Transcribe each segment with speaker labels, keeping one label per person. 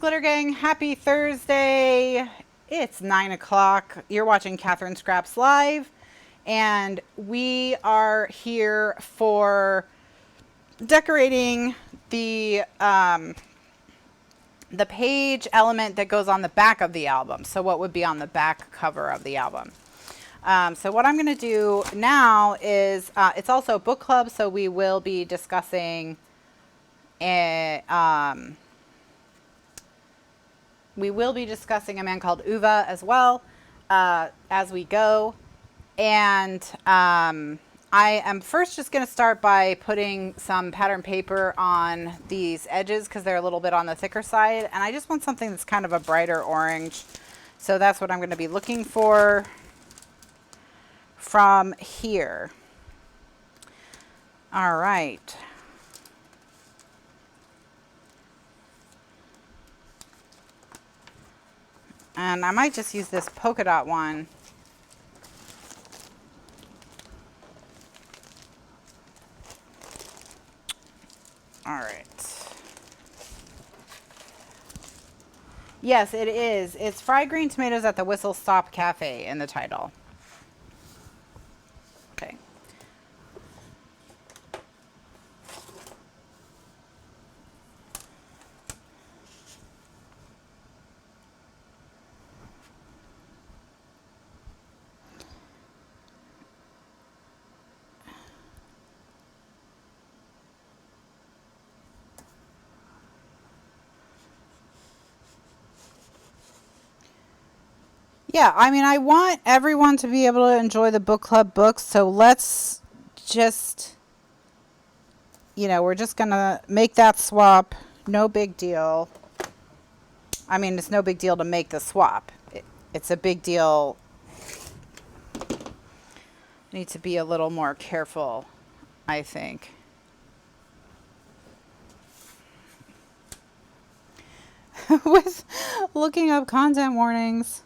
Speaker 1: Glitter Gang, happy Thursday. It's 9 o'clock. You're watching Kathryn Scraps Live, and we are here for decorating the page element that goes on the back of the album. So what would be on the back cover of the album. So what I'm going to do now is, it's also book club, so we will be discussing a man called Uva as well as we go. And I am first just going to start by putting some pattern paper on these edges because they're a little bit on the thicker side. And I just want something that's kind of a brighter orange. So that's what I'm going to be looking for from here. All right. And I might just use this polka dot one. All right. Yes, it is. It's fried green tomatoes at the Whistle Stop Cafe in the title. Okay. Yeah, I mean, I want everyone to be able to enjoy the book club books, so let's just, we're just going to make that swap. No big deal. I mean, it's no big deal to make the swap. It's a big deal. Need to be a little more careful, I think. With looking up content warnings.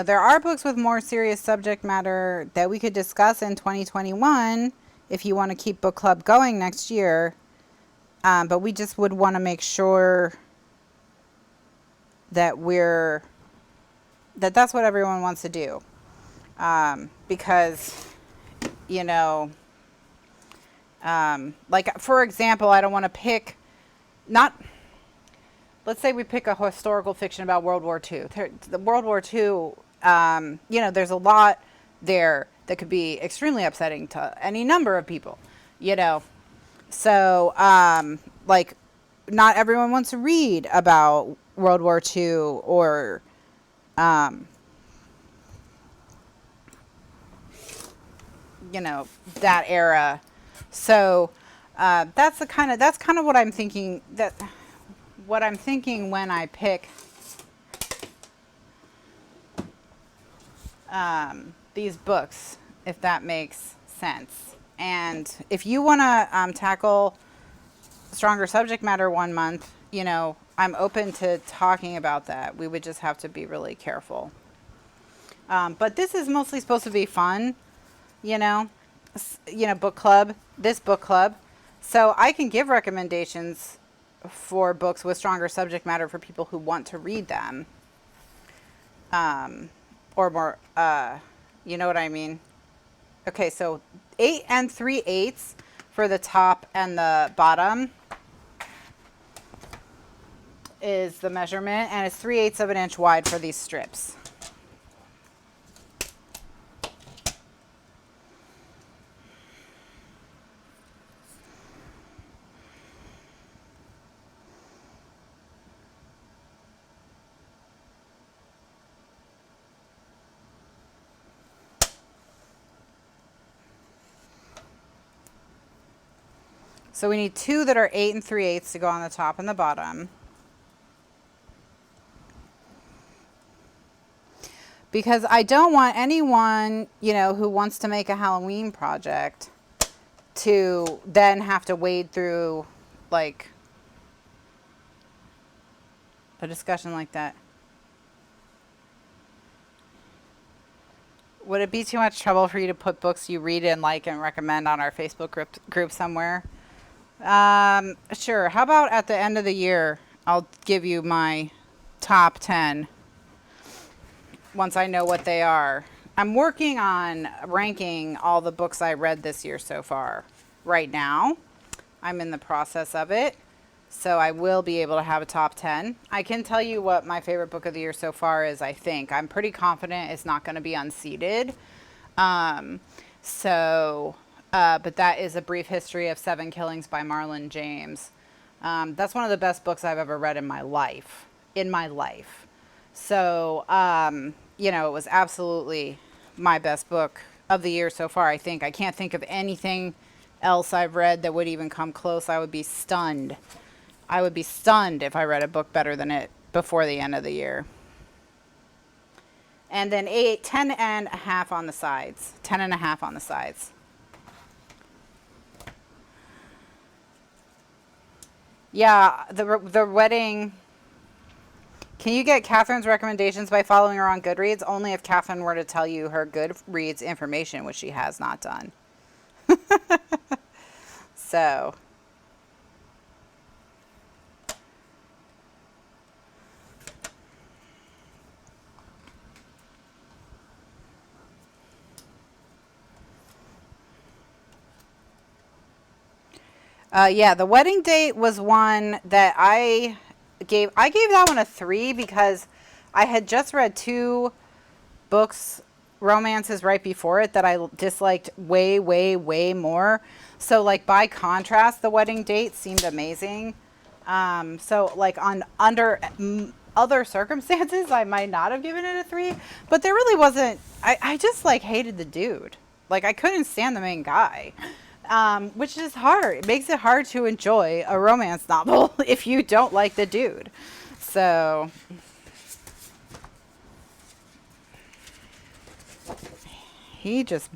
Speaker 1: There are books with more serious subject matter that we could discuss in 2021 if you want to keep book club going next year. But we just would want to make sure that that's what everyone wants to do. Because, like, for example, I don't want to pick, let's say we pick a historical fiction about World War II. The World War II, there's a lot there that could be extremely upsetting to any number of people, So, like, not everyone wants to read about World War II or, that era. So, that's kind of what I'm thinking, what I'm thinking when I pick these books, if that makes sense. And if you want to tackle stronger subject matter one month, I'm open to talking about that. We would just have to be really careful. But this is mostly supposed to be fun, book club, this book club. So I can give recommendations for books with stronger subject matter for people who want to read them. Or more, you know what I mean? Okay, so 8 3/8 for the top and the bottom is the measurement, and it's 3/8 of an inch wide for these strips. So we need 2 that are 8 3/8 to go on the top and the bottom. Because I don't want anyone, who wants to make a Halloween project to then have to wade through like A discussion like that. Would it be too much trouble for you to put books you read and like and recommend on our Facebook group somewhere? Sure. How about at the end of the year, I'll give you my top 10 once I know what they are. I'm working on ranking all the books I read this year so far. Right now, I'm in the process of it. So I will be able to have a top 10. I can tell you what my favorite book of the year so far is, I think. I'm pretty confident it's not going to be unseated. But that is A Brief History of Seven Killings by Marlon James. That's one of the best books I've ever read in my life. So, you know, it was absolutely my best book of the year so far, I think. I can't think of anything else I've read that would even come close. I would be stunned. I would be stunned if I read a book better than it before the end of the year. And then 10 and a half on the sides. 10 and a half on the sides. Yeah, the wedding. Can you get Kathryn's recommendations by following her on Goodreads? Only if Kathryn were to tell you her Goodreads information, which she has not done. So. Yeah, The Wedding Date was one that I gave that one a 3 because I had just read 2 books, romances right before it that I disliked way, way, way more. So like by contrast, The Wedding Date seemed amazing. So like under other circumstances, I might not have given it a 3, but there really wasn't. I just like hated the dude. Like I couldn't stand the main guy. Which is hard. It makes it hard to enjoy a romance novel if you don't like the dude. So, he just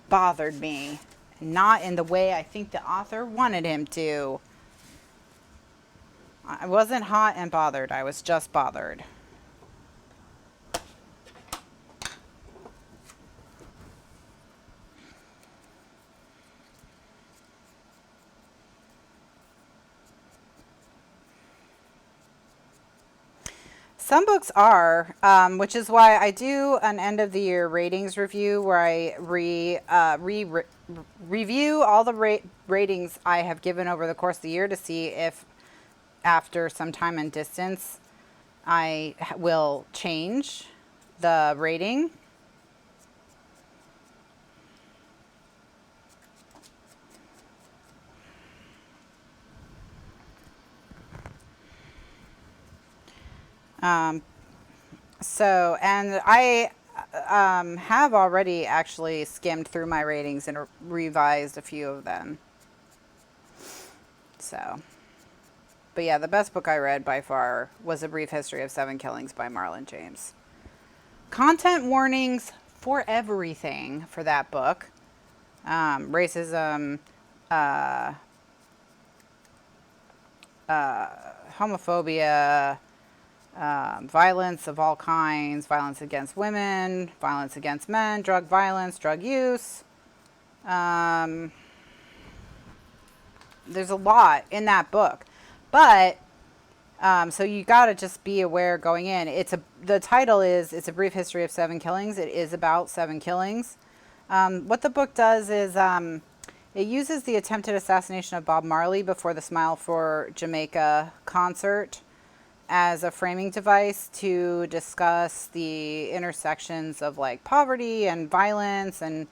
Speaker 1: bothered me. Not in the way I think the author wanted him to. I wasn't hot and bothered. I was just bothered. Some books are, which is why I do an end of the year ratings review where I review all the ratings I have given over the course of the year to see if after some time and distance I will change the rating. And I have already actually skimmed through my ratings and revised a few of them. So, but yeah, the best book I read by far was A Brief History of Seven Killings by Marlon James. Content warnings for everything for that book. Racism, homophobia, violence of all kinds, violence against women, violence against men, drug violence, drug use. There's a lot in that book, but so you got to just be aware going in. The title is It's a Brief History of Seven Killings. It is about 7 killings. What the book does is it uses the attempted assassination of Bob Marley before the Smile for Jamaica concert as a framing device to discuss the intersections of like poverty and violence and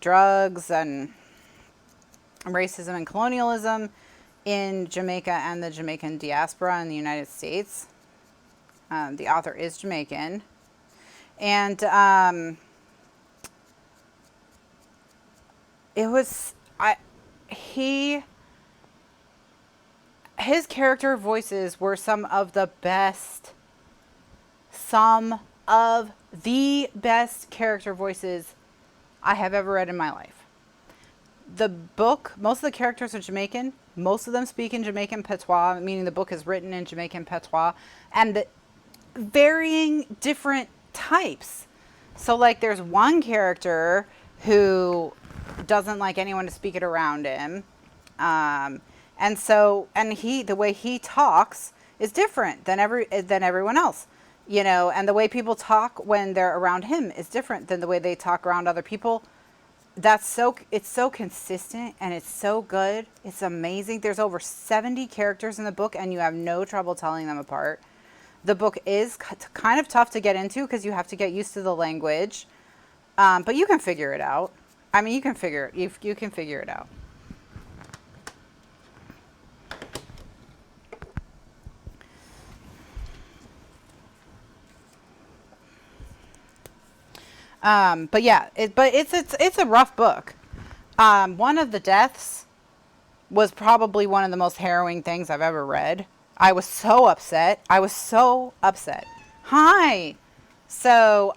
Speaker 1: drugs and racism and colonialism in Jamaica and the Jamaican diaspora in the United States. The author is Jamaican. And his character voices were some of the best character voices I have ever read in my life. the book, most of the characters are Jamaican. Most of them speak in Jamaican patois, meaning the book is written in Jamaican patois, and varying different types. So like there's one character who doesn't like anyone to speak it around him. And the way he talks is different than everyone else, you know, and the way people talk when they're around him is different than the way they talk around other people. It's so consistent and it's so good. It's amazing. There's over 70 characters in the book and you have no trouble telling them apart. The book is kind of tough to get into because you have to get used to the language. But you can figure it out. I mean, you can figure it out. But yeah, it's a rough book. One of the deaths was probably one of the most harrowing things I've ever read. I was so upset. Hi. So,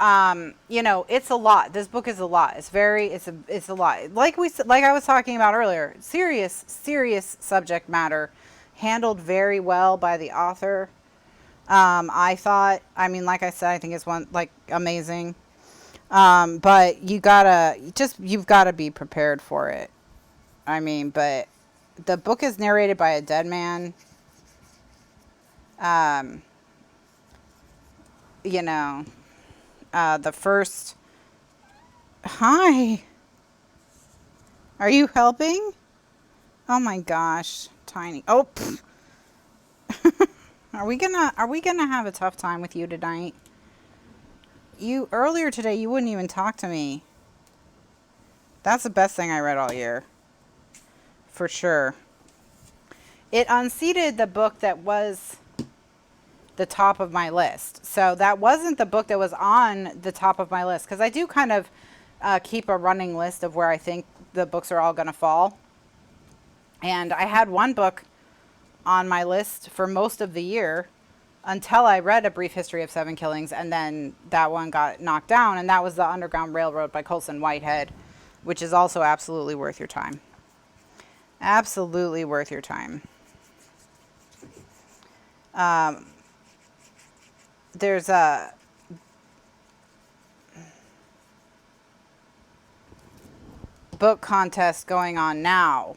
Speaker 1: you know, it's a lot. This book is a lot. It's a lot. Like I was talking about earlier, serious subject matter, handled very well by the author. I thought, I mean, like I said, I think it's amazing. But you've gotta be prepared for it. I mean, but the book is narrated by a dead man. You know, the first, hi, are you helping? Oh my gosh, Tiny. Oh, are we gonna have a tough time with you tonight? Earlier today, you wouldn't even talk to me. That's the best thing I read all year. For sure. It unseated the book that was the top of my list. So that wasn't the book that was on the top of my list. Because I do kind of keep a running list of where I think the books are all going to fall. And I had one book on my list for most of the year until I read A Brief History of Seven Killings, and then that one got knocked down, and that was The Underground Railroad by Colson Whitehead, which is also absolutely worth your time. Absolutely worth your time. There's a book contest going on now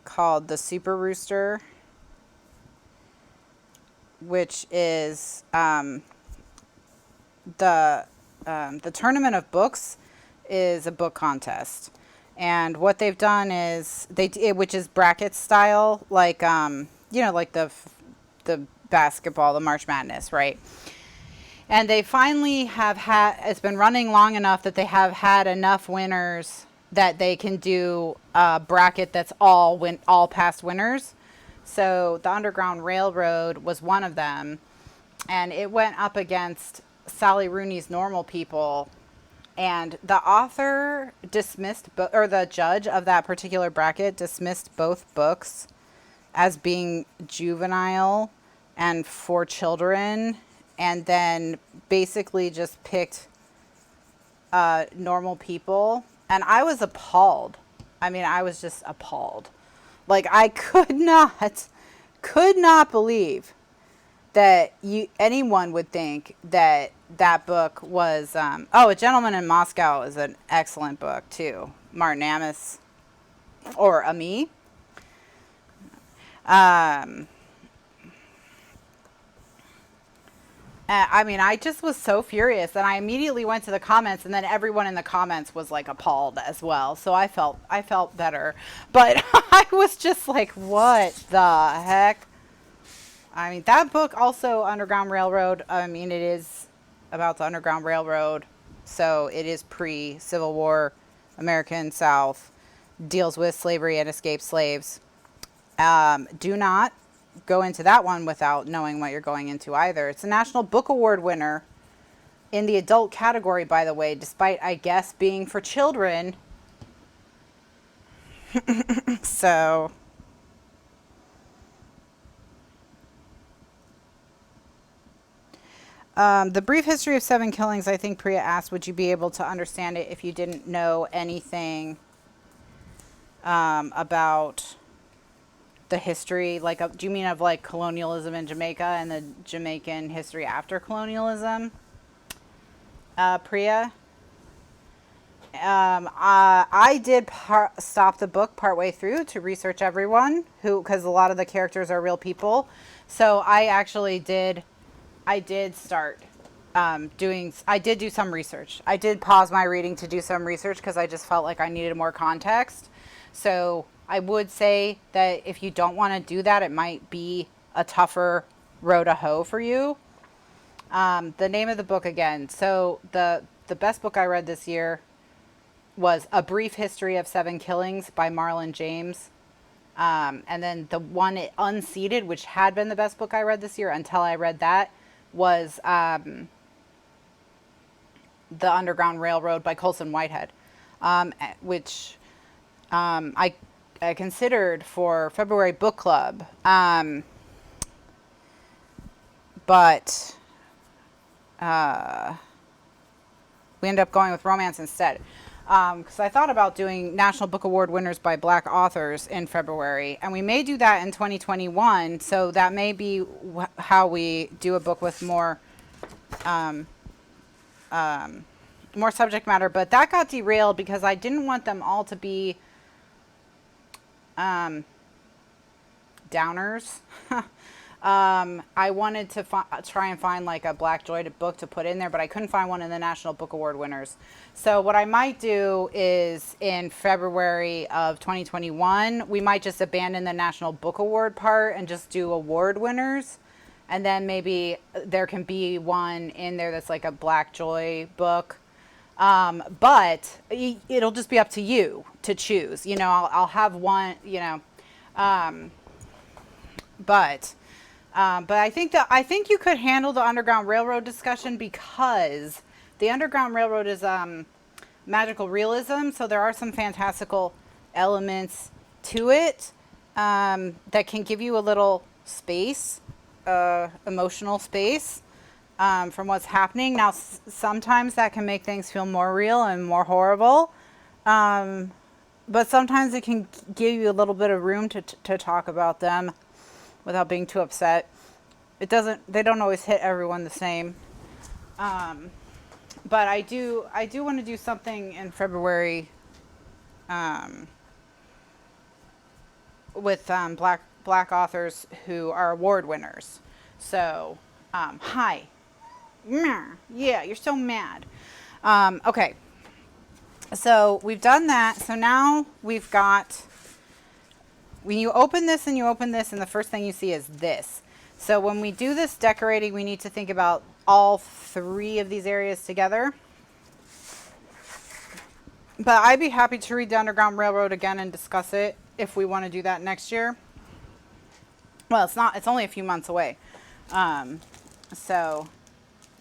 Speaker 1: called The Super Rooster, which is the Tournament of Books is a book contest. And what they've done is which is bracket style, like you know, like the basketball, the March Madness, right? And they finally have it's been running long enough that they have had enough winners that they can do a bracket that's all past winners. So the Underground Railroad was one of them, and it went up against Sally Rooney's Normal People, and the author the judge of that particular bracket dismissed both books as being juvenile and for children, and then basically just picked Normal People, and I was appalled. I mean, I was just appalled. Like, I could not believe that anyone would think that book was, A Gentleman in Moscow is an excellent book too. Martin Amis or Ami. I mean, I just was so furious, and I immediately went to the comments, and then everyone in the comments was like appalled as well. So I felt better, but I was just like, what the heck? I mean, that book also, Underground Railroad. I mean, it is about the Underground Railroad, so it is pre-Civil War American South, deals with slavery and escaped slaves. Do not go into that one without knowing what you're going into either. It's a National Book Award winner in the adult category, by the way, despite, I guess, being for children. So The brief history of 7 killings, I think Priya asked, would you be able to understand it if you didn't know anything about the history? Like, do you mean of like colonialism in Jamaica and the Jamaican history after colonialism, Priya? I did stop the book partway through to research everyone because a lot of the characters are real people. So I did start I did do some research. I did pause my reading to do some research because I just felt like I needed more context. So I would say that if you don't want to do that, it might be a tougher row to hoe for you. The name of the book again. So the best book I read this year was A Brief History of 7 Killings by Marlon James. And then the one Unseated, which had been the best book I read this year until I read that, was The Underground Railroad by Colson Whitehead, which I considered for February book club. But we ended up going with romance instead. Because I thought about doing National Book Award winners by Black authors in February, and we may do that in 2021. So that may be how we do a book with more subject matter. But that got derailed because I didn't want them all to be downers. I wanted to try and find like a Black Joy book to put in there, but I couldn't find one in the National Book Award winners. So what I might do is in February of 2021, we might just abandon the National Book Award part and just do award winners. And then maybe there can be one in there that's like a Black Joy book. But it'll just be up to you to choose. You know, I'll have one, you know, but I think you could handle the Underground Railroad discussion because the Underground Railroad is magical realism, so there are some fantastical elements to it that can give you a little space, emotional space from what's happening. Now, sometimes that can make things feel more real and more horrible, but sometimes it can give you a little bit of room to talk about them without being too upset. They don't always hit everyone the same. But I do want to do something in February with black authors who are award winners. So, hi. Yeah, you're so mad. Okay. So we've done that. So now we've got, when you open this and you open this, and the first thing you see is this. So when we do this decorating, we need to think about all three of these areas together. But I'd be happy to read the Underground Railroad again and discuss it if we want to do that next year. Well, it's only a few months away. So,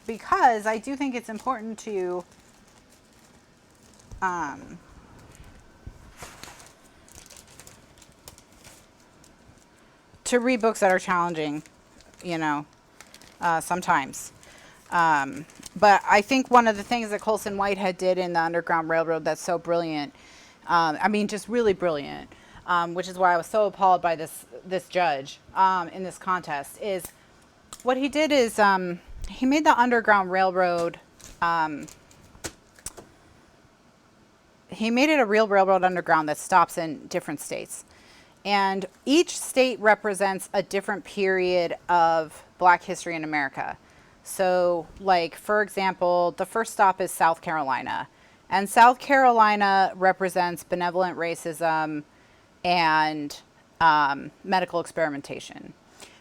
Speaker 1: because I do think it's important to read books that are challenging, you know, sometimes. But I think one of the things that Colson Whitehead did in the Underground Railroad that's so brilliant, I mean, just really brilliant, which is why I was so appalled by this judge in this contest, is what he did is he made the Underground Railroad, he made it a real railroad underground that stops in different states. And each state represents a different period of Black history in America. So, like, for example, the first stop is South Carolina. And South Carolina represents benevolent racism and medical experimentation.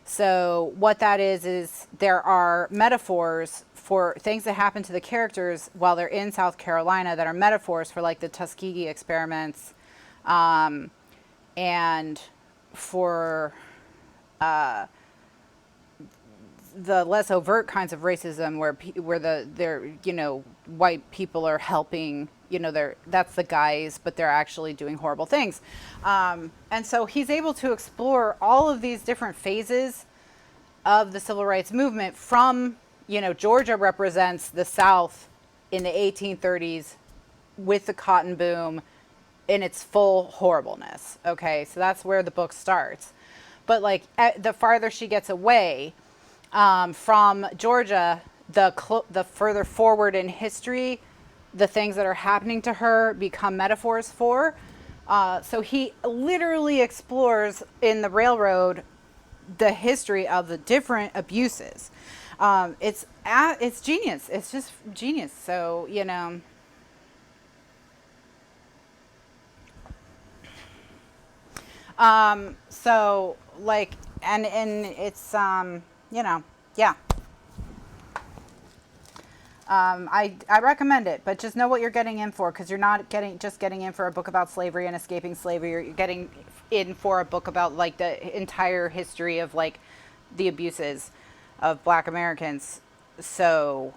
Speaker 1: So what that is there are metaphors for things that happen to the characters while they're in South Carolina that are metaphors for, like, the Tuskegee experiments, and for the less overt kinds of racism where they're you know, white people are helping, you know, that's the guys, but they're actually doing horrible things. And so he's able to explore all of these different phases of the civil rights movement from you know, Georgia represents the South in the 1830s with the cotton boom in its full horribleness. Okay, so that's where the book starts. But like the farther she gets away from Georgia, the further forward in history, the things that are happening to her become metaphors for. So he literally explores in the railroad the history of the different abuses. It's genius. It's just genius. So, you know. So like, and it's, you know, yeah. I recommend it, but just know what you're getting in for, because you're not getting in for a book about slavery and escaping slavery. You're getting in for a book about like the entire history of like the abuses of Black Americans. So,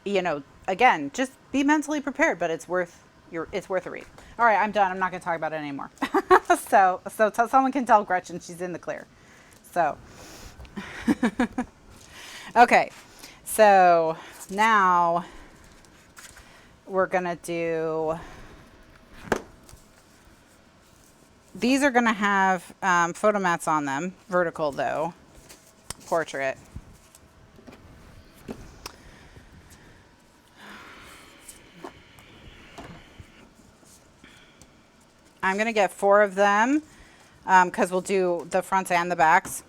Speaker 1: you know, again, just be mentally prepared, but it's worth a read. All right, I'm done. I'm not going to talk about it anymore. so someone can tell Gretchen she's in the clear. So, okay. So now we're going to do, these are going to have photo mats on them, vertical though, portrait. I'm going to get 4 of them because we'll do the fronts and the backs.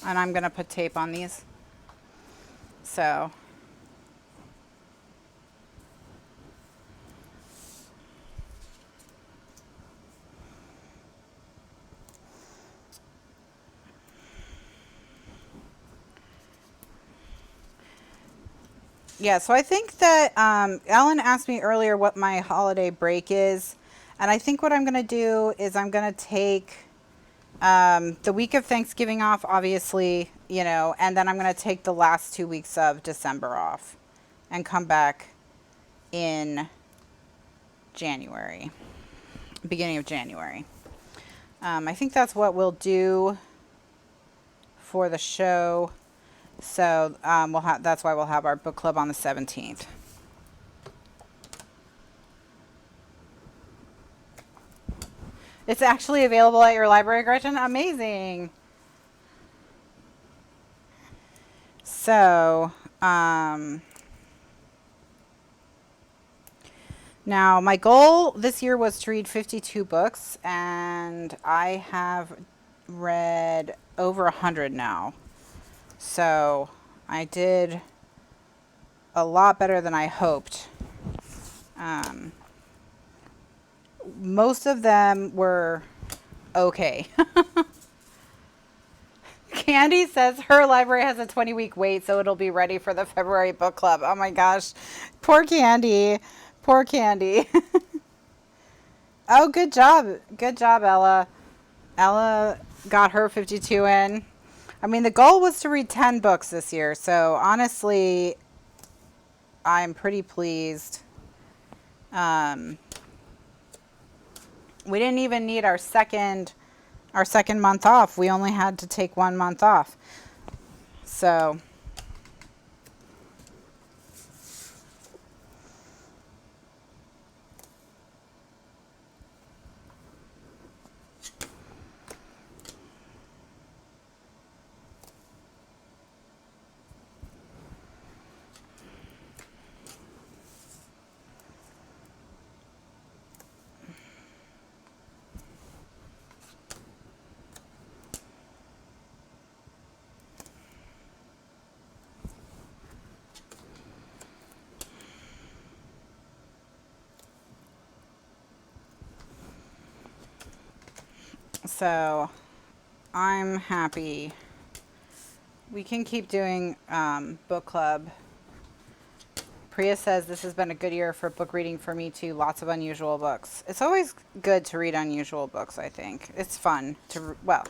Speaker 1: And I'm going to put tape on these. So. Yeah, so I think that Ellen asked me earlier what my holiday break is. And I think what I'm going to do is I'm going to take the week of Thanksgiving off, obviously, you know, and then I'm going to take the last 2 weeks of December off and come back in January, beginning of January. I think that's what we'll do for the show. So that's why we'll have our book club on the 17th. It's actually available at your library, Gretchen. Amazing. So, now my goal this year was to read 52 books, and I have read over 100 now. So I did a lot better than I hoped. Most of them were okay. Candy says her library has a 20-week wait, so it'll be ready for the February book club. Oh my gosh. Poor Candy. Poor Candy. Oh, good job. Good job, Ella. Ella got her 52 in. I mean, the goal was to read 10 books this year, so honestly, I'm pretty pleased. We didn't even need our second month off. We only had to take 1 month off. So, So I'm happy. We can keep doing book club. Priya says this has been a good year for book reading for me too. Lots of unusual books. It's always good to read unusual books, I think. It's fun to, well,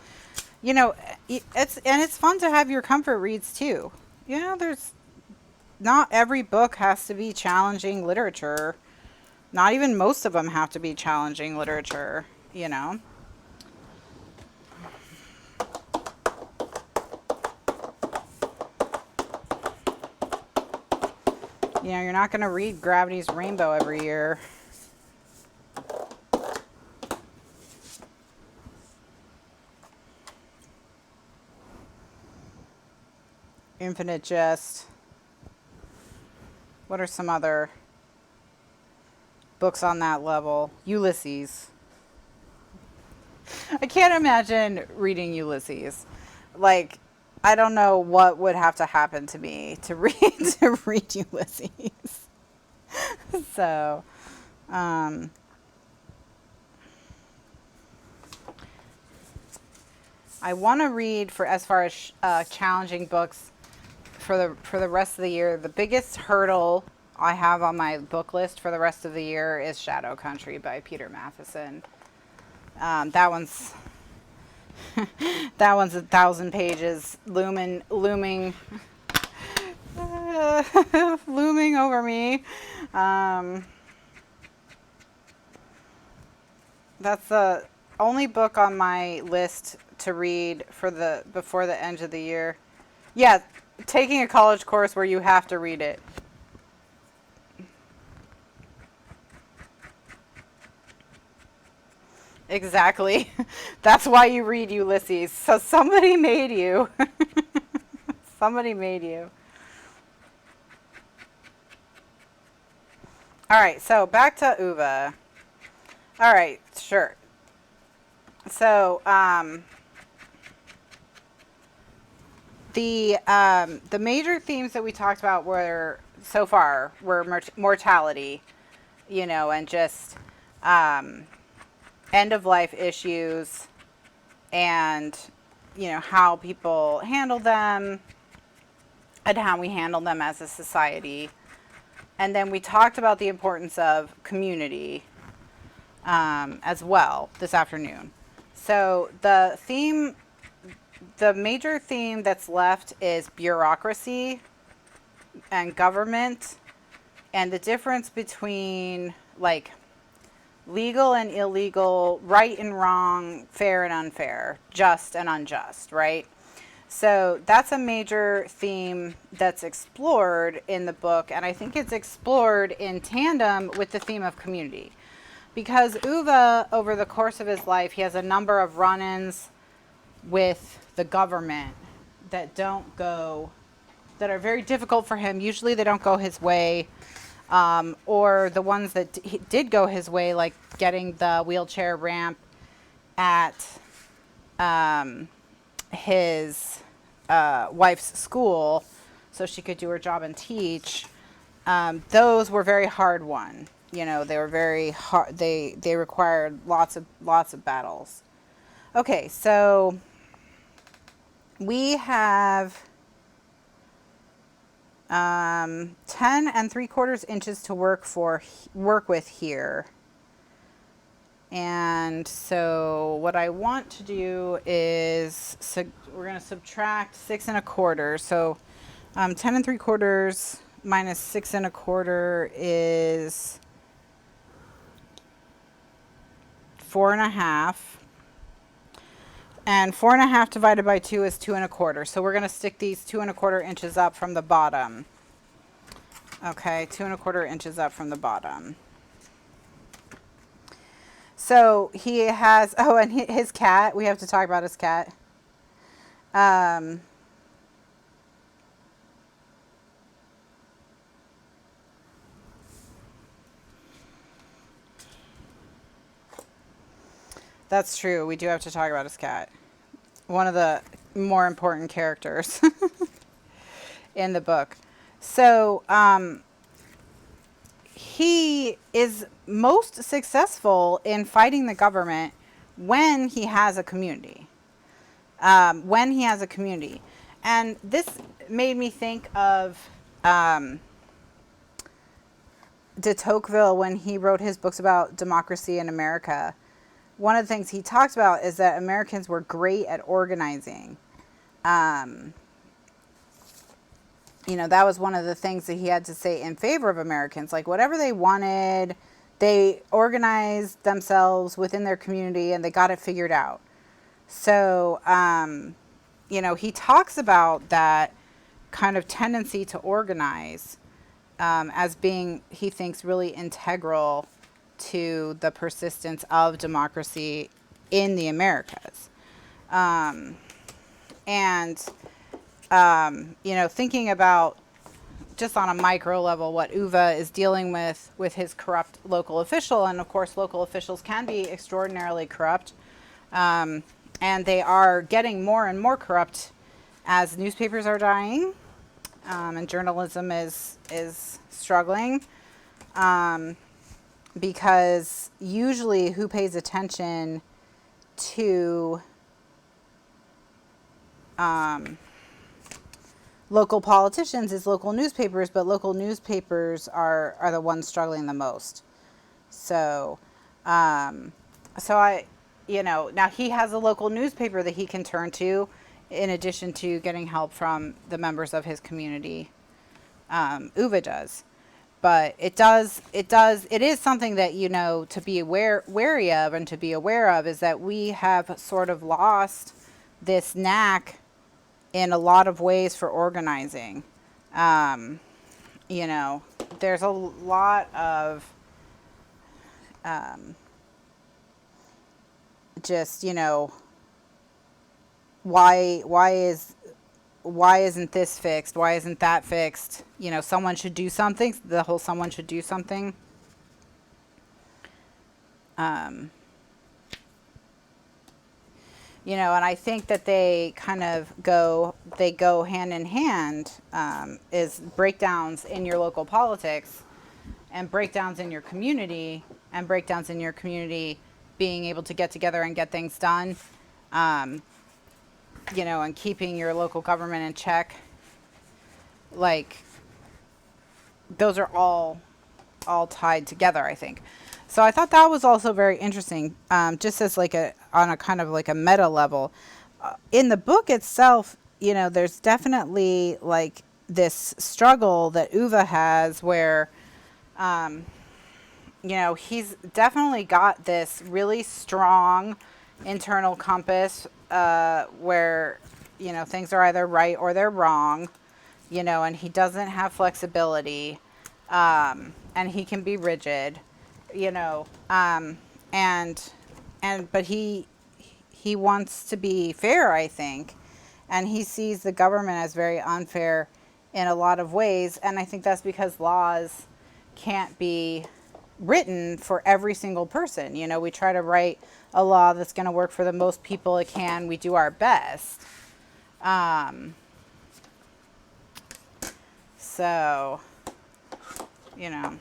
Speaker 1: you know, it's fun to have your comfort reads too. You know, not every book has to be challenging literature. Not even most of them have to be challenging literature, you know. You know, you're not going to read Gravity's Rainbow every year. Infinite Jest. What are some other books on that level? Ulysses. I can't imagine reading Ulysses. Like, I don't know what would have to happen to me to read Ulysses. So, I want to read, for as far as challenging books for the rest of the year. The biggest hurdle I have on my book list for the rest of the year is Shadow Country by Peter Matheson. That one's that one's 1,000 pages, looming looming over me. That's the only book on my list to read for before the end of the year. Yeah, taking a college course where you have to read it. Exactly. That's why you read Ulysses. So somebody made you. Somebody made you. All right, so back to Uva. All right, sure. So, the major themes that we talked about were so far were mortality, you know, and just end of life issues, and you know how people handle them, and how we handle them as a society. And then we talked about the importance of community as well this afternoon. So the major theme that's left is bureaucracy and government, and the difference between like legal and illegal, right and wrong, fair and unfair, just and unjust, right? So that's a major theme that's explored in the book, and I think it's explored in tandem with the theme of community. Because Uva, over the course of his life, he has a number of run-ins with the government that are very difficult for him. Usually they don't go his way, or the ones that did go his way, like getting the wheelchair ramp at his wife's school so she could do her job and teach. Those were very hard won. You know, they were very hard. They required lots of battles. Okay, so we have 10 3/4 inches to work with here. And so what I want to do is we're going to subtract 6 1/4. So 10 3/4 minus 6 1/4 is 4 1/2. And 4 1/2 divided by 2 is 2 1/4. So we're going to stick these 2 1/4 inches up from the bottom. Okay, 2 1/4 inches up from the bottom. So he has, oh, and his cat, we have to talk about his cat. That's true. We do have to talk about his cat. One of the more important characters in the book. So, he is most successful in fighting the government when he has a community. And this made me think of de Tocqueville when he wrote his books about democracy in America. One of the things he talked about is that Americans were great at organizing. you know, that was one of the things that he had to say in favor of Americans. Like, whatever they wanted, they organized themselves within their community and they got it figured out. So, you know, he talks about that kind of tendency to organize as being, he thinks, really integral to the persistence of democracy in the Americas. You know, thinking about just on a micro level what Uwe is dealing with his corrupt local official, and of course local officials can be extraordinarily corrupt, and they are getting more and more corrupt as newspapers are dying, and journalism is struggling, because usually who pays attention to local politicians is local newspapers, but local newspapers are the ones struggling the most. So, so I, you know, now he has a local newspaper that he can turn to in addition to getting help from the members of his community. Uwe does. But it is something that, you know, to be wary of and to be aware of is that we have sort of lost this knack in a lot of ways for organizing. You know, there's a lot of just, you know, why isn't this fixed? Why isn't that fixed? You know, someone should do something. The whole someone should do something. You know, and I think that they kind of go hand in hand, is breakdowns in your local politics and breakdowns in your community and breakdowns in your community being able to get together and get things done. You know, and keeping your local government in check. Like, those are all tied together, I think. So I thought that was also very interesting, just as like on a kind of like a meta level. In the book itself, you know, there's definitely like this struggle that Uwe has where, you know, he's definitely got this really strong internal compass, where, you know, things are either right or they're wrong, you know, and he doesn't have flexibility, and he can be rigid, you know, but he wants to be fair, I think, and he sees the government as very unfair in a lot of ways, and I think that's because laws can't be written for every single person. You know, we try to write a law that's going to work for the most people it can. We do our best. So, you know.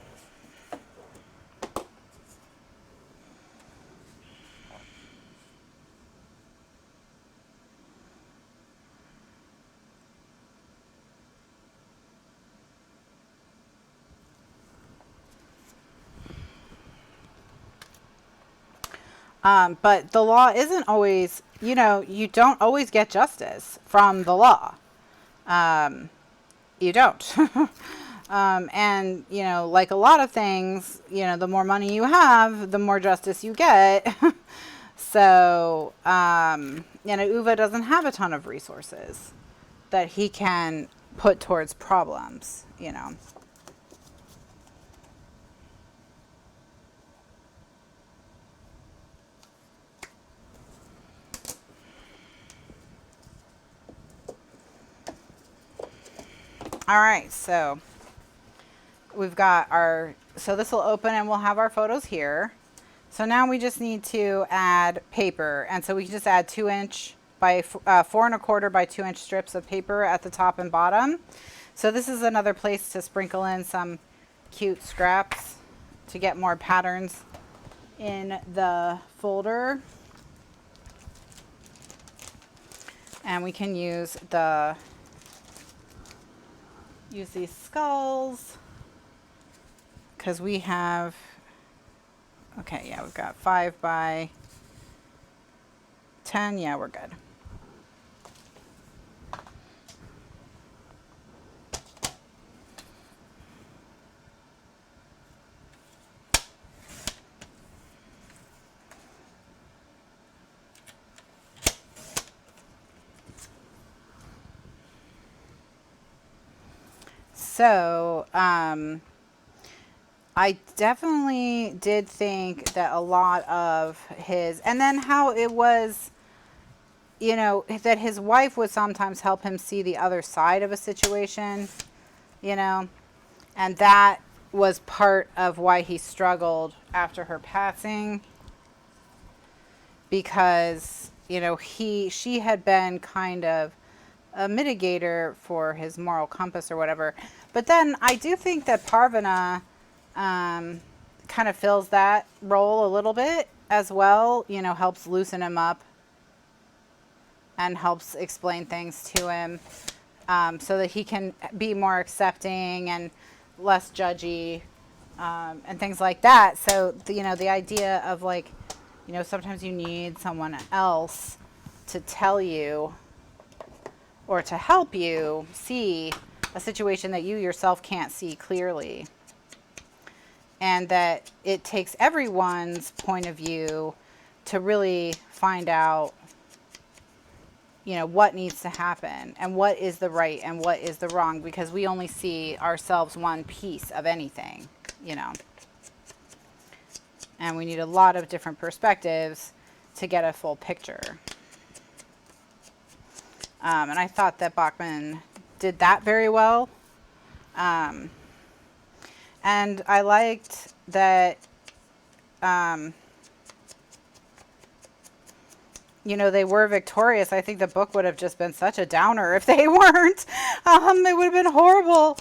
Speaker 1: But the law isn't always, you know, you don't always get justice from the law. You don't. And, you know, like a lot of things, you know, the more money you have, the more justice you get. So, you know, Uwe doesn't have a ton of resources that he can put towards problems, you know. All right, so we've got our, so this will open and we'll have our photos here. So now we just need to add paper. And so we can just add 2" by 4 1/4 by 2" strips of paper at the top and bottom. So this is another place to sprinkle in some cute scraps to get more patterns in the folder. And we can use these skulls because we have, okay, yeah, we've got 5 by 10. Yeah, we're good. So, I definitely did think that a lot of his, and then how it was, you know, that his wife would sometimes help him see the other side of a situation, you know, and that was part of why he struggled after her passing, because, you know, she had been kind of a mitigator for his moral compass or whatever. But then I do think that Parvana kind of fills that role a little bit as well, you know, helps loosen him up and helps explain things to him, so that he can be more accepting and less judgy, and things like that. So, you know, the idea of, like, you know, sometimes you need someone else to tell you or to help you see a situation that you yourself can't see clearly. And that it takes everyone's point of view to really find out, you know, what needs to happen and what is the right and what is the wrong, because we only see ourselves one piece of anything, you know. And we need a lot of different perspectives to get a full picture. And I thought that Bachman did that very well. And I liked that, you know, they were victorious. I think the book would have just been such a downer if they weren't. It would have been horrible.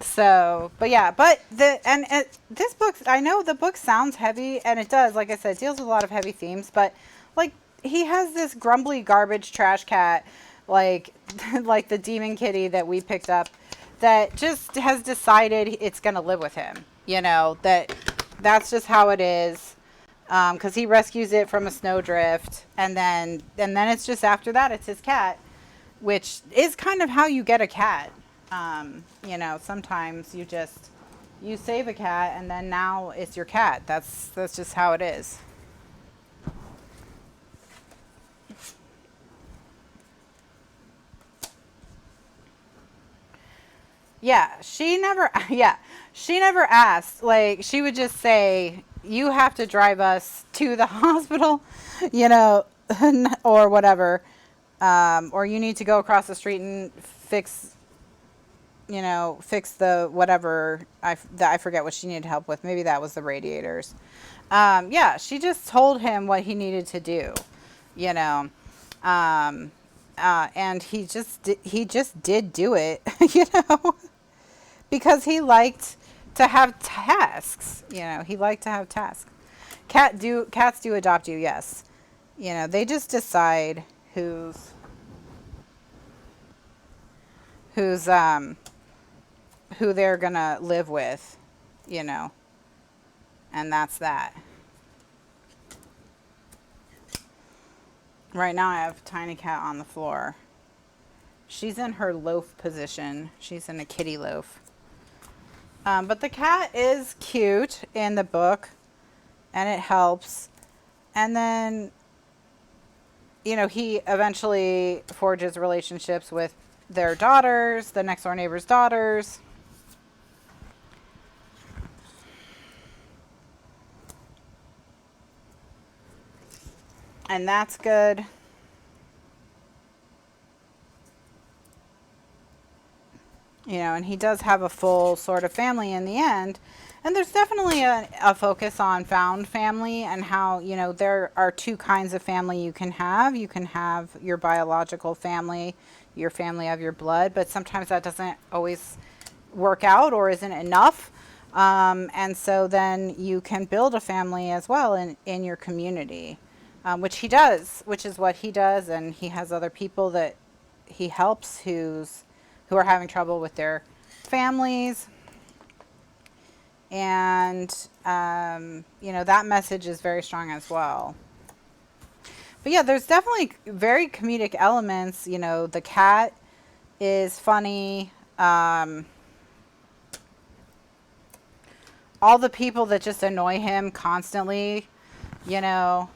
Speaker 1: So, but yeah, but this book, I know the book sounds heavy, and it does, like I said, it deals with a lot of heavy themes, but like, he has this grumbly garbage trash cat, like, like the demon kitty that we picked up, that just has decided it's going to live with him, you know, that's just how it is. Because he rescues it from a snowdrift, and then it's just, after that, it's his cat, which is kind of how you get a cat. You know, sometimes you save a cat, and then now it's your cat. That's just how it is. Yeah, she never asked. Like, she would just say, you have to drive us to the hospital, you know, or whatever. Or you need to go across the street and fix the whatever. I forget what she needed help with. Maybe that was the radiators. Yeah, she just told him what he needed to do, you know. And he just did do it, you know, because he liked to have tasks, you know. He liked to have tasks. Cats do adopt you, yes. You know, they just decide who they're gonna live with, you know, and that's that. Right now I have Tiny Cat on the floor. She's in her loaf position. She's in a kitty loaf. But the cat is cute in the book, and it helps. And then, you know, he eventually forges relationships with their daughters, the next door neighbor's daughters. And that's good. You know, and he does have a full sort of family in the end. And there's definitely a focus on found family, and how, you know, there are two kinds of family you can have. You can have your biological family, your family of your blood, but sometimes that doesn't always work out or isn't enough. And so then you can build a family as well in your community, which he does, which is what he does. And he has other people that he helps who are having trouble with their families. And, you know, that message is very strong as well. But yeah, there's definitely very comedic elements. You know, the cat is funny. All the people that just annoy him constantly, you know.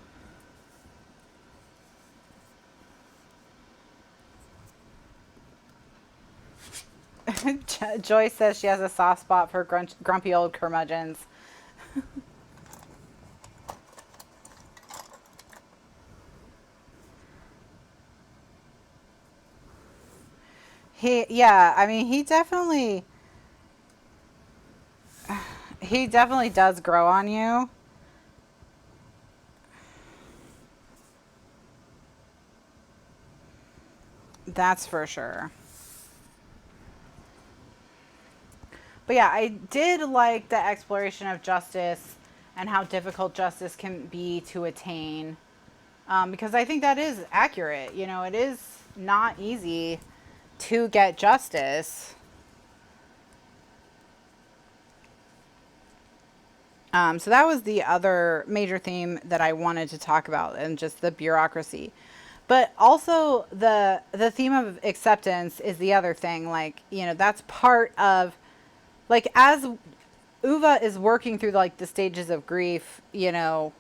Speaker 1: Joyce says she has a soft spot for grumpy old curmudgeons. Yeah, I mean, he definitely does grow on you. That's for sure. But yeah, I did like the exploration of justice and how difficult justice can be to attain. Because I think that is accurate. You know, it is not easy to get justice. So that was the other major theme that I wanted to talk about, and just the bureaucracy. But also the theme of acceptance is the other thing. Like, you know, that's part of, like, as Uva is working through like the stages of grief, you know,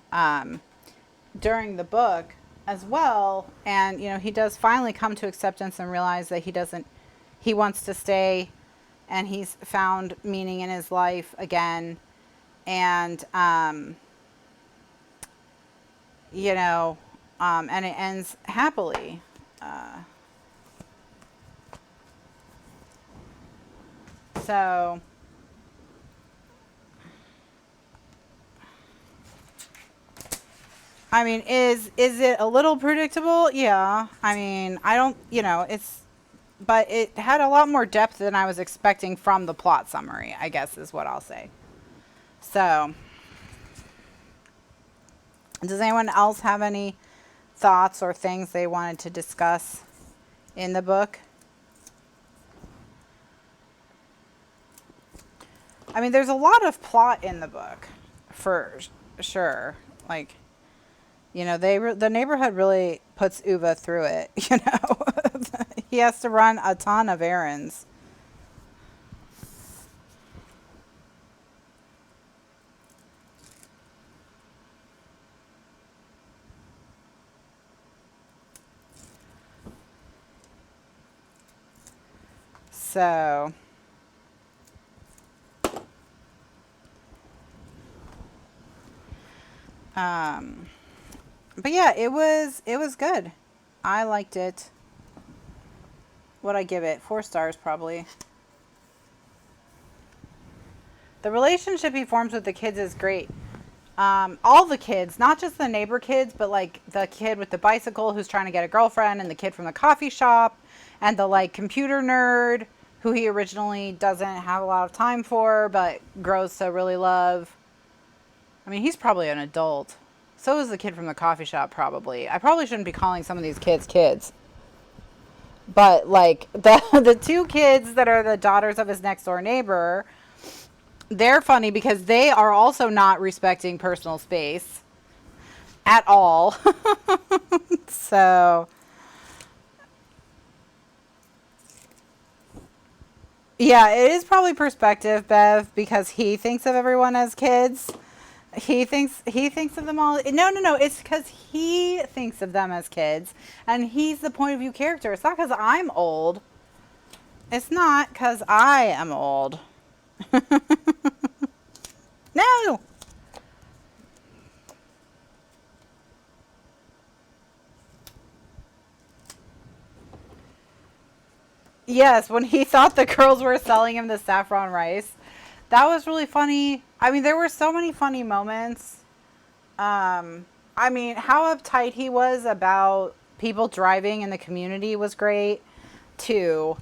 Speaker 1: during the book as well, and you know, he does finally come to acceptance and realize that he wants to stay, and he's found meaning in his life again, and you know, and it ends happily. So I mean, is it a little predictable? Yeah. I mean, I don't, you know, but it had a lot more depth than I was expecting from the plot summary, I guess is what I'll say. So, does anyone else have any thoughts or things they wanted to discuss in the book? I mean, there's a lot of plot in the book, for sure. Like, you know, the neighborhood really puts Uva through it, you know. He has to run a ton of errands. So, but yeah, it was good. I liked it. What'd I give it? 4 stars probably. The relationship he forms with the kids is great. All the kids, not just the neighbor kids, but like the kid with the bicycle who's trying to get a girlfriend, and the kid from the coffee shop, and the like computer nerd who he originally doesn't have a lot of time for, but grows to really love. I mean, he's probably an adult. So is the kid from the coffee shop, probably. I probably shouldn't be calling some of these kids. But, like, the 2 kids that are the daughters of his next door neighbor, they're funny because they are also not respecting personal space at all. So, yeah, it is probably perspective, Bev, because he thinks of everyone as kids. He thinks of them all. No. It's because he thinks of them as kids, and he's the point of view character. It's not because I'm old. It's not because I am old. No. Yes, when he thought the girls were selling him the saffron rice. That was really funny. I mean, there were so many funny moments. I mean, how uptight he was about people driving in the community was great, too.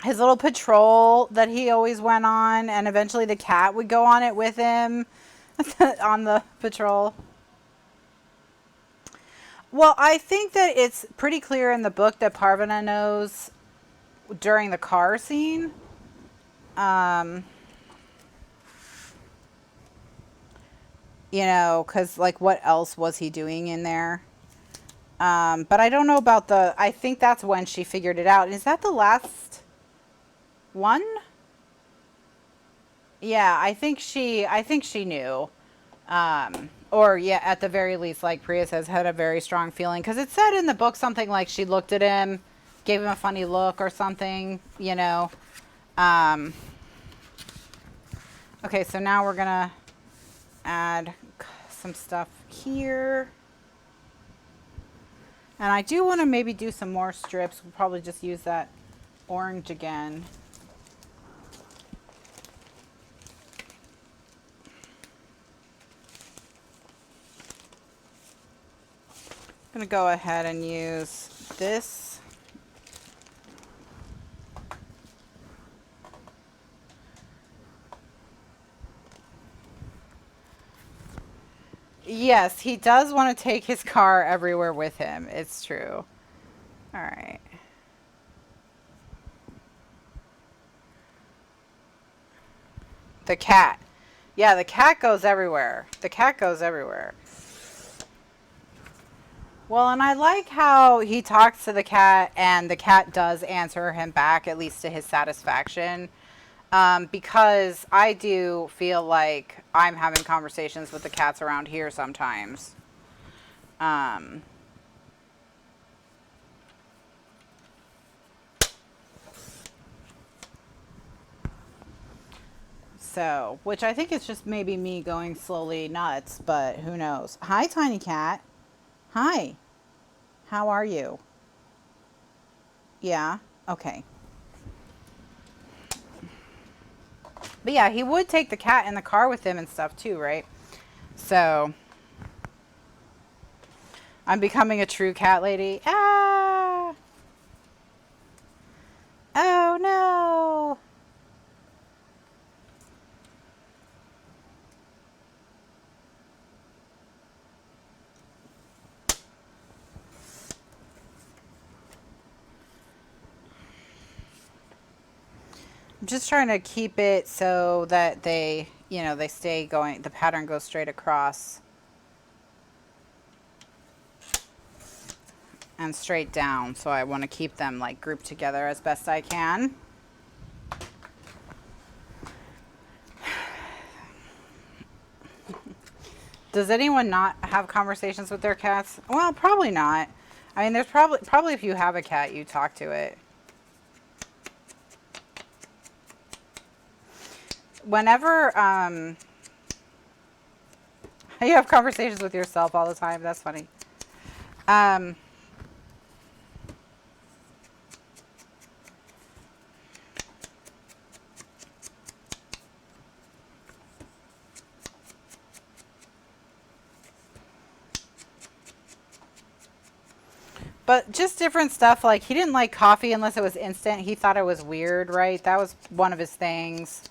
Speaker 1: His little patrol that he always went on, and eventually the cat would go on it with him on the patrol. Well, I think that it's pretty clear in the book that Parvana knows during the car scene. You know, because, like, what else was he doing in there? But I don't know about I think that's when she figured it out. Is that the last one? Yeah, I think she knew. Or, yeah, at the very least, like Priya says, had a very strong feeling. Because it said in the book something like she looked at him gave him a funny look or something, you know. Okay, so now we're gonna add some stuff here. And I do want to maybe do some more strips. We'll probably just use that orange again. I'm going to go ahead and use this. Yes, he does want to take his car everywhere with him. It's true. All right. The cat. Yeah, the cat goes everywhere. The cat goes everywhere. Well, and I like how he talks to the cat and the cat does answer him back, at least to his satisfaction. Because I do feel like I'm having conversations with the cats around here sometimes. So, which I think is just maybe me going slowly nuts, but who knows. Hi, Tiny Cat. Hi. How are you? Yeah? Okay. But yeah, he would take the cat in the car with him and stuff too, right? So, I'm becoming a true cat lady. Ah! Oh no! I'm just trying to keep it so that they, you know, they stay going, the pattern goes straight across and straight down. So I want to keep them like grouped together as best I can. Does anyone not have conversations with their cats? Well, probably not. I mean, there's probably if you have a cat, you talk to it. Whenever you have conversations with yourself all the time, that's funny. But just different stuff, like he didn't like coffee unless it was instant. He thought it was weird, right? That was one of his things.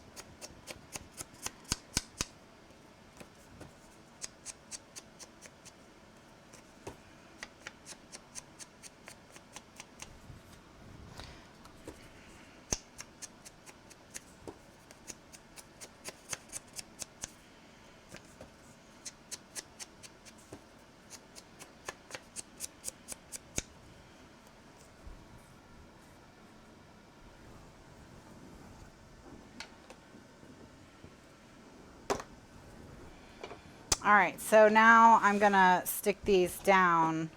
Speaker 1: All right, so now I'm gonna stick these down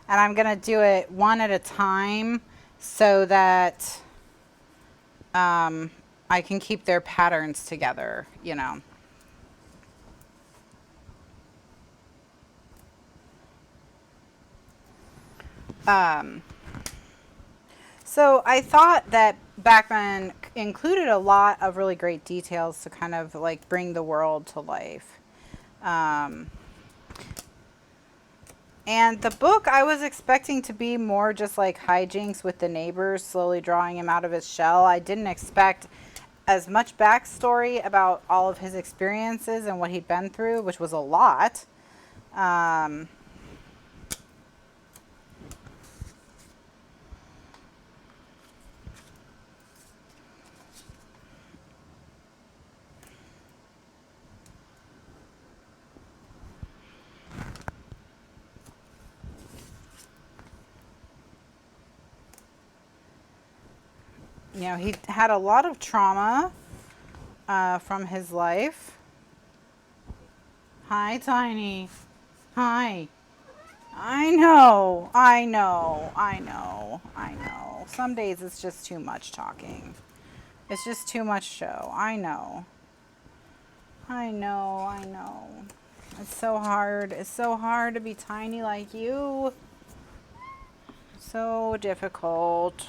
Speaker 1: and I'm gonna do it one at a time so that I can keep their patterns together, you know. So I thought that Bachman included a lot of really great details to kind of like bring the world to life. And the book I was expecting to be more just like hijinks with the neighbors slowly drawing him out of his shell. I didn't expect as much backstory about all of his experiences and what he'd been through, which was a lot. You know, he had a lot of trauma from his life. Hi, Tiny. Hi. I know. I know. I know. I know. Some days it's just too much talking. It's just too much show. I know. I know, I know. It's so hard. It's so hard to be tiny like you. So difficult.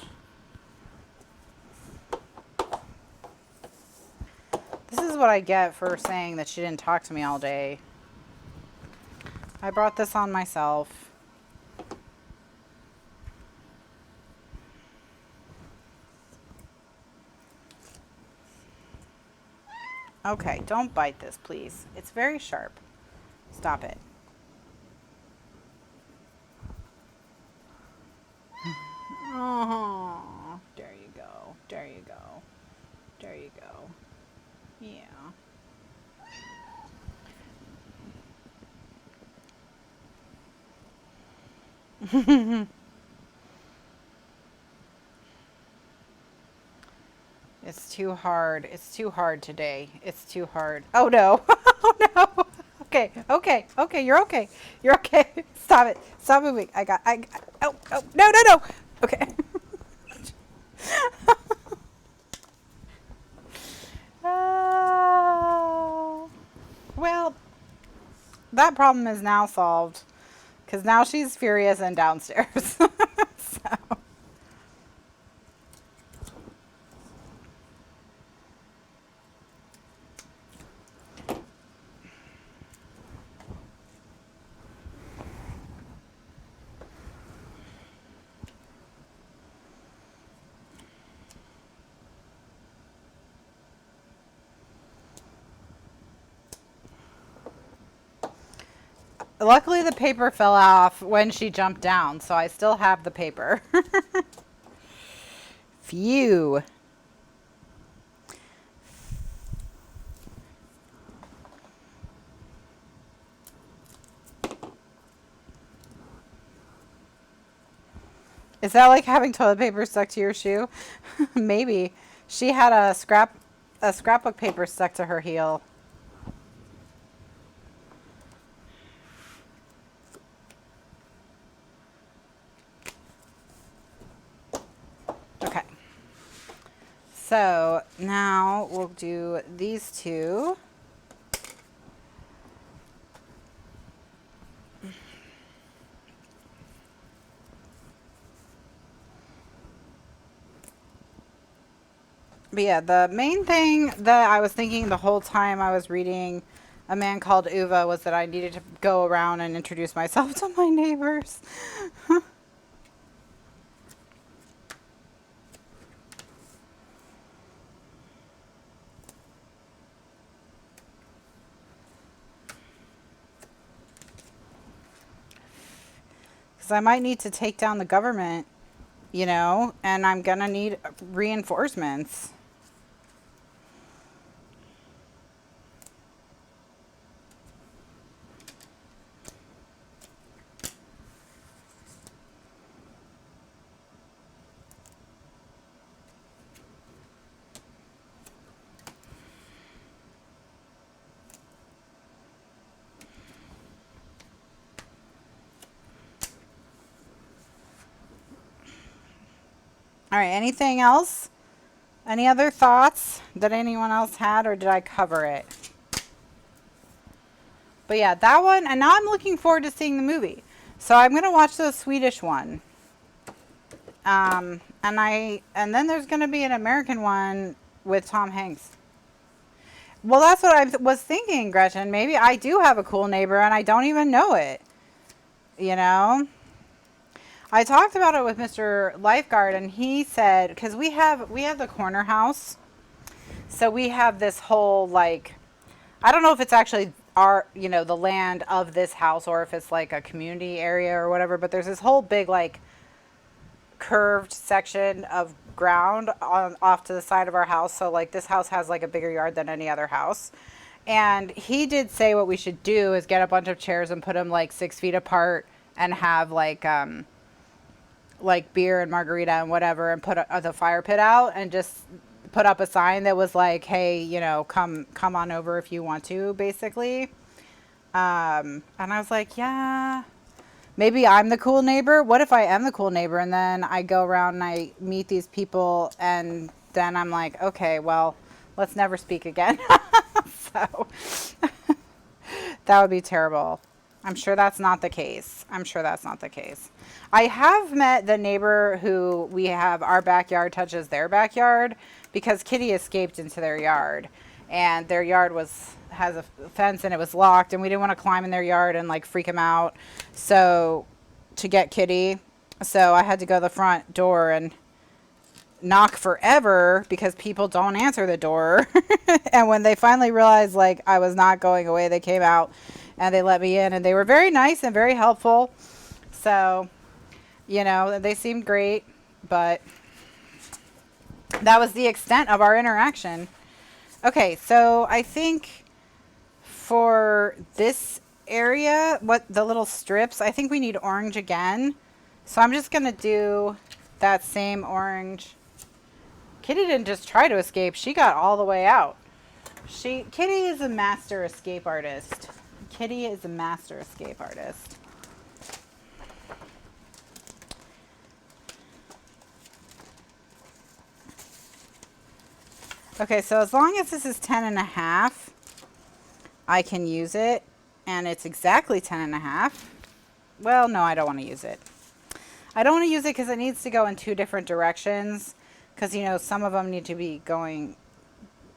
Speaker 1: This is what I get for saying that she didn't talk to me all day. I brought this on myself. Okay, don't bite this, please. It's very sharp. Stop it. Oh, there you go. There you go. There you go. Yeah. It's too hard. It's too hard today. It's too hard. Oh no. Oh no. Okay. Okay. Okay. You're okay. You're okay. Stop it. Stop moving. Oh, oh, no, no, no. Okay. Well, that problem is now solved because now she's furious and downstairs. So. Luckily, the paper fell off when she jumped down, so I still have the paper. Phew. Is that like having toilet paper stuck to your shoe? Maybe. She had a scrapbook paper stuck to her heel. Okay. So now we'll do these two. But yeah, the main thing that I was thinking the whole time I was reading A Man Called Uva was that I needed to go around and introduce myself to my neighbors. Because I might need to take down the government, you know, and I'm going to need reinforcements. All right, anything else? Any other thoughts that anyone else had, or did I cover it? But yeah, that one, and now I'm looking forward to seeing the movie. So I'm going to watch the Swedish one. And then there's going to be an American one with Tom Hanks. Well, that's what I was thinking, Gretchen. Maybe I do have a cool neighbor and I don't even know it. You know? I talked about it with Mr. Lifeguard, and he said, because we have the corner house, so we have this whole, like, I don't know if it's actually our, you know, the land of this house, or if it's like a community area or whatever, but there's this whole big, like, curved section of ground off to the side of our house. So like this house has like a bigger yard than any other house. And he did say what we should do is get a bunch of chairs and put them like 6 feet apart and have like beer and margarita and whatever, and put the fire pit out and just put up a sign that was like, hey, you know, come on over if you want to, basically. And I was like, yeah, Maybe I'm the cool neighbor. What if I am the cool neighbor and then I go around and I meet these people and then I'm like, okay, well, let's never speak again. So that would be terrible. I'm sure that's not the case. I'm sure that's not the case. I have met the neighbor who we have our backyard touches their backyard because Kitty escaped into their yard, and their yard has a fence and it was locked, and we didn't want to climb in their yard and like freak him out. So to get Kitty, so I had to go to the front door and knock forever because people don't answer the door. And when they finally realized like I was not going away, they came out and they let me in, and they were very nice and very helpful. So, you know, they seemed great, but that was the extent of our interaction. Okay, so I think for this area, what the little strips, I think we need orange again. So I'm just going to do that same orange. Kitty didn't just try to escape. She got all the way out. Kitty is a master escape artist. Kitty is a master escape artist. Okay, so as long as this is 10.5, I can use it, and it's exactly 10.5. Well, no, I don't want to use it. I don't want to use it because it needs to go in 2 different directions, because, you know, some of them need to be going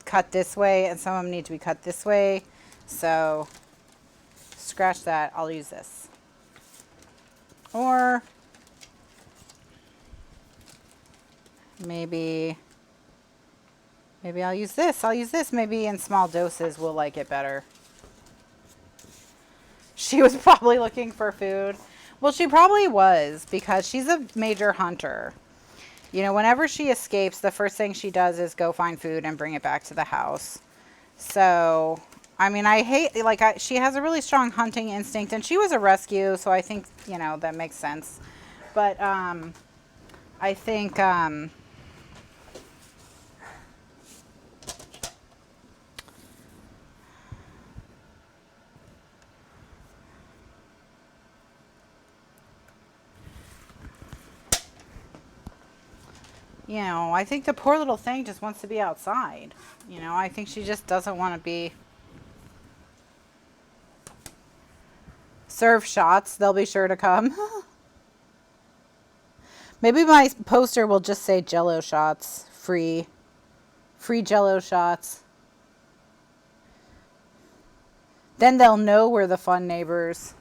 Speaker 1: cut this way, and some of them need to be cut this way. So scratch that. I'll use this. Or maybe I'll use this. I'll use this. Maybe in small doses we'll like it better. She was probably looking for food. Well, she probably was, because she's a major hunter. You know, whenever she escapes, the first thing she does is go find food and bring it back to the house. So, I mean, I hate, like, she has a really strong hunting instinct, and she was a rescue, so I think, you know, that makes sense. But, I think, you know, I think the poor little thing just wants to be outside. You know, I think she just doesn't want to be. Serve shots. They'll be sure to come. Maybe my poster will just say Jello shots. Free Jello shots. Then they'll know we're the fun neighbors.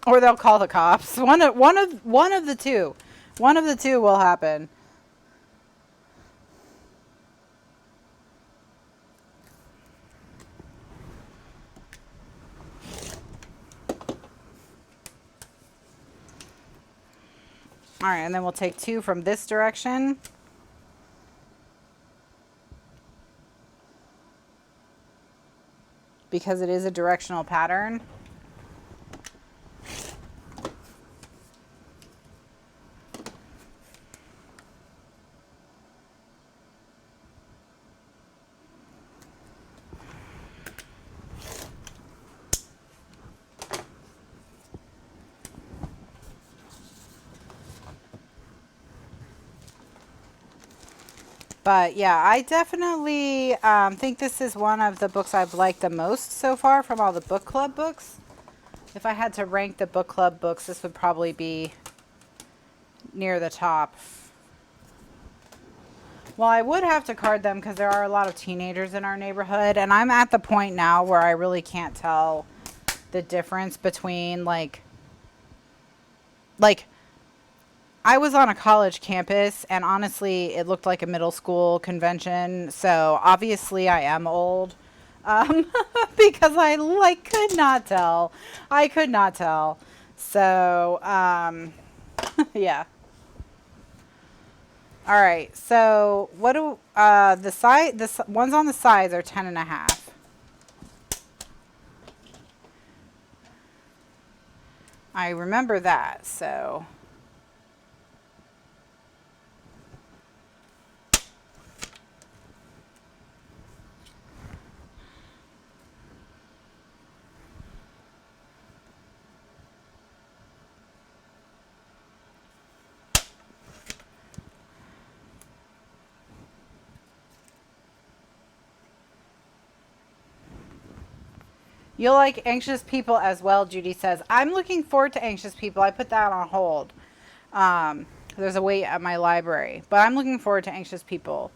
Speaker 1: Or they'll call the cops. One of the two. One of the two will happen. All right, and then we'll take 2 from this direction. Because it is a directional pattern. But yeah, I definitely think this is one of the books I've liked the most so far from all the book club books. If I had to rank the book club books, this would probably be near the top. Well, I would have to card them because there are a lot of teenagers in our neighborhood. And I'm at the point now where I really can't tell the difference between like I was on a college campus, and honestly, it looked like a middle school convention. So obviously, I am old, because I could not tell. I could not tell. So yeah. All right. So what do the ones on the sides are 10.5. I remember that. So. You'll like Anxious People as well, Judy says. I'm looking forward to Anxious People. I put that on hold. There's a wait at my library, but I'm looking forward to Anxious People.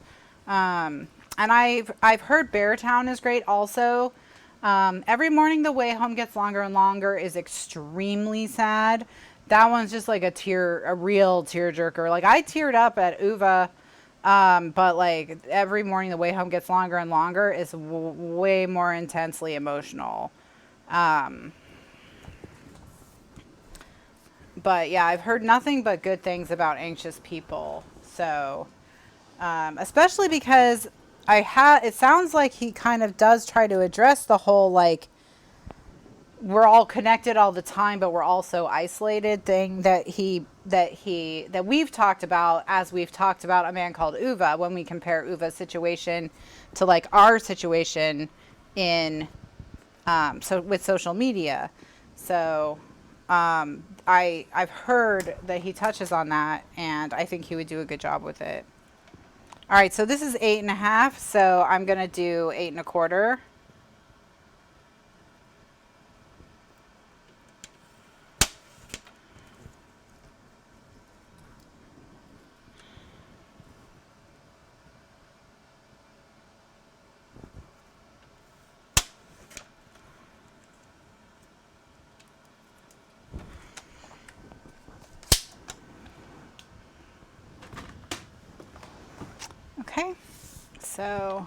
Speaker 1: And I've heard Beartown is great also. Every Morning the Way Home Gets Longer and Longer is extremely sad. That one's just like a real tearjerker. Like I teared up at Uva, but like Every Morning the Way Home Gets Longer and Longer is way more intensely emotional. But yeah, I've heard nothing but good things about Anxious People. So, especially because it sounds like he kind of does try to address the whole like we're all connected all the time, but we're also isolated thing that we've talked about as we've talked about A Man Called Uva, when we compare Uva's situation to like our situation in with social media. So I've heard that he touches on that, and I think he would do a good job with it. All right, so this is 8.5, so I'm gonna do 8.25. Okay, so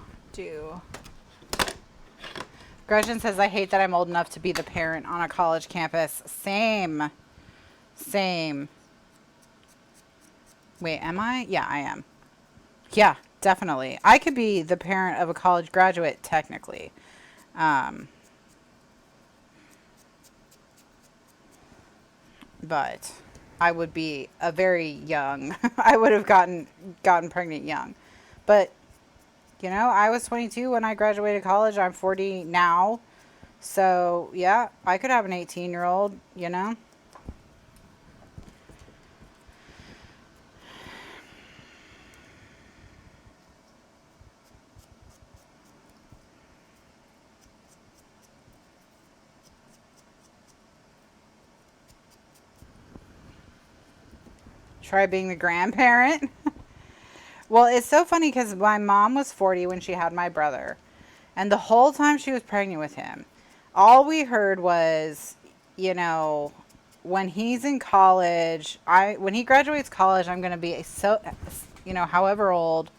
Speaker 1: Gretchen says, I hate that I'm old enough to be the parent on a college campus. Same. Wait, am I? Yeah, I am. Yeah, definitely. I could be the parent of a college graduate, technically. But I would be a very young. I would have gotten pregnant young. But, you know, I was 22 when I graduated college. I'm 40 now. So, yeah, I could have an 18-year-old, you know. Try being the grandparent. Well, it's so funny because my mom was 40 when she had my brother. And the whole time she was pregnant with him, all we heard was, you know, when he's in college, when he graduates college, I'm going to be however old,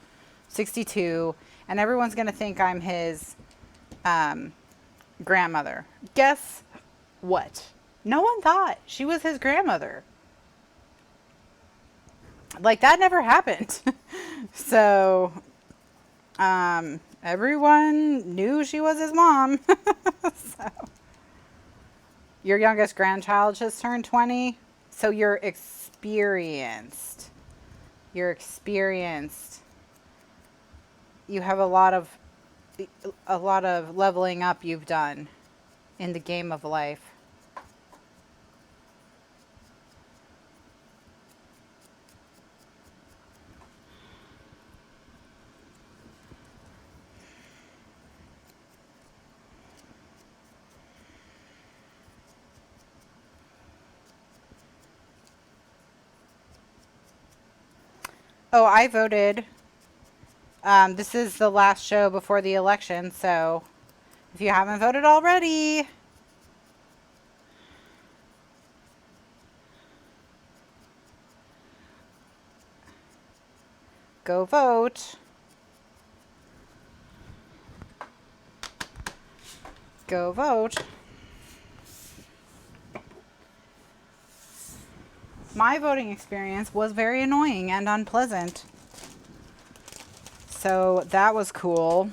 Speaker 1: 62, and everyone's going to think I'm his grandmother. Guess what? No one thought she was his grandmother. Like, that never happened. So, everyone knew she was his mom. So, your youngest grandchild just turned 20. So you're experienced. You have a lot of leveling up you've done in the game of life. Oh, I voted. This is the last show before the election, so if you haven't voted already, go vote. Go vote. My voting experience was very annoying and unpleasant. So that was cool.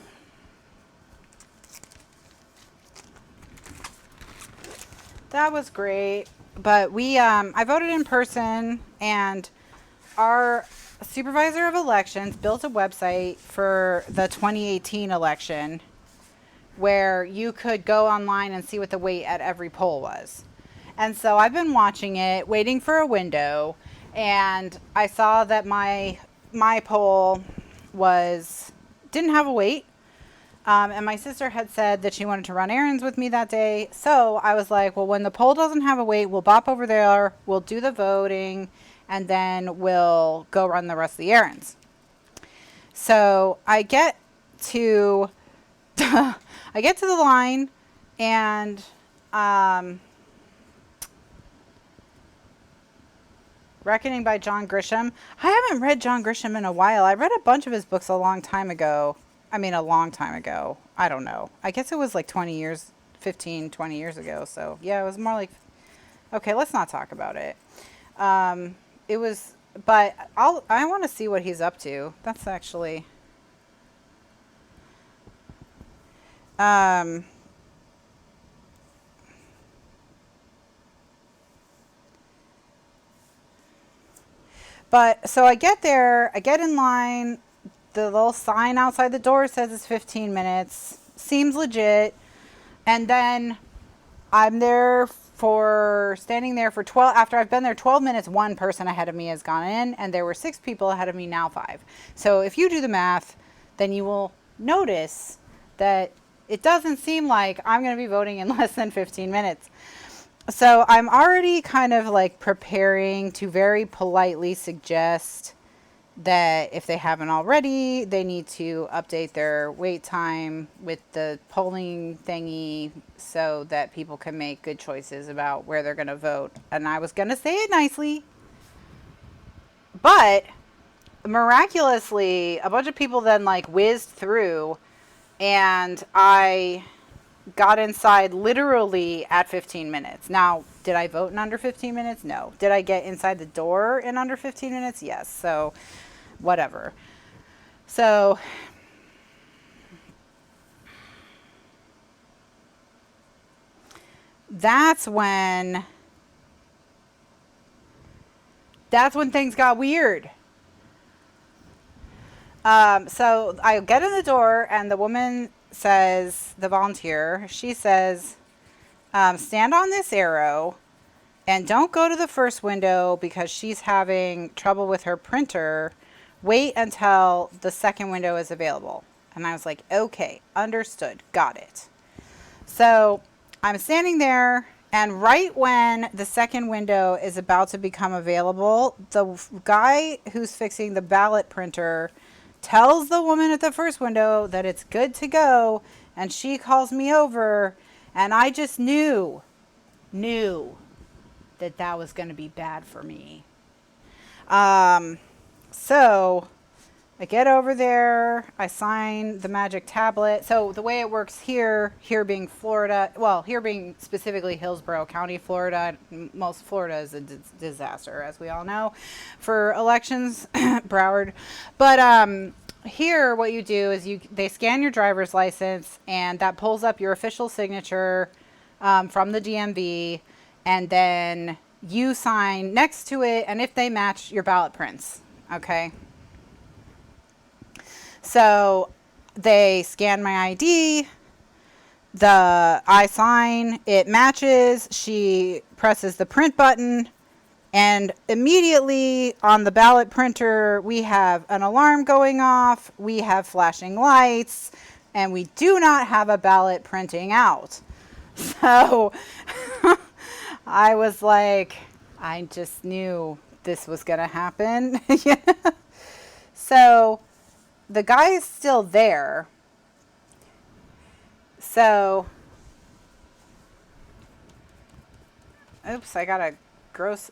Speaker 1: That was great. But I voted in person, and our supervisor of elections built a website for the 2018 election where you could go online and see what the wait at every poll was. And so I've been watching it, waiting for a window, and I saw that my poll didn't have a wait. And my sister had said that she wanted to run errands with me that day. So I was like, well, when the poll doesn't have a wait, we'll bop over there, we'll do the voting, and then we'll go run the rest of the errands. So I get to I get to the line, and Reckoning by John Grisham. I haven't read John Grisham in a while. I read a bunch of his books a long time ago. I mean, a long time ago. I don't know. I guess it was like 20 years, 15, 20 years ago. So yeah, it was more like, okay, let's not talk about it. It was, but I want to see what he's up to. That's actually, but so I get there, I get in line. The little sign outside the door says it's 15 minutes. Seems legit. And then I'm there standing there for 12. After I've been there 12 minutes, one person ahead of me has gone in, and there were 6 people ahead of me, now 5. So if you do the math, then you will notice that it doesn't seem like I'm going to be voting in less than 15 minutes. So I'm already kind of like preparing to very politely suggest that if they haven't already, they need to update their wait time with the polling thingy so that people can make good choices about where they're going to vote. And I was going to say it nicely, but miraculously, a bunch of people then like whizzed through, and I got inside literally at 15 minutes. Now, did I vote in under 15 minutes? No. Did I get inside the door in under 15 minutes? Yes. So whatever. So that's when things got weird. So I get in the door, and the woman says, the volunteer, she says, stand on this arrow and don't go to the first window because she's having trouble with her printer. Wait until the second window is available. And I was like, okay, understood, got it. So I'm standing there, and right when the second window is about to become available, the guy who's fixing the ballot printer tells the woman at the first window that it's good to go, and she calls me over, and I just knew that was going to be bad for me. So I get over there, I sign the magic tablet. So the way it works here being Florida, well, here being specifically Hillsborough County, Florida, most Florida is a disaster, as we all know, for elections, Broward. But here what you do is they scan your driver's license, and that pulls up your official signature from the DMV, and then you sign next to it, and if they match, your ballot prints. Okay. So they scan my ID, I sign, it matches, she presses the print button, and immediately on the ballot printer, we have an alarm going off, we have flashing lights, and we do not have a ballot printing out. So I was like, I just knew this was going to happen. So the guy is still there. So, oops, I got a gross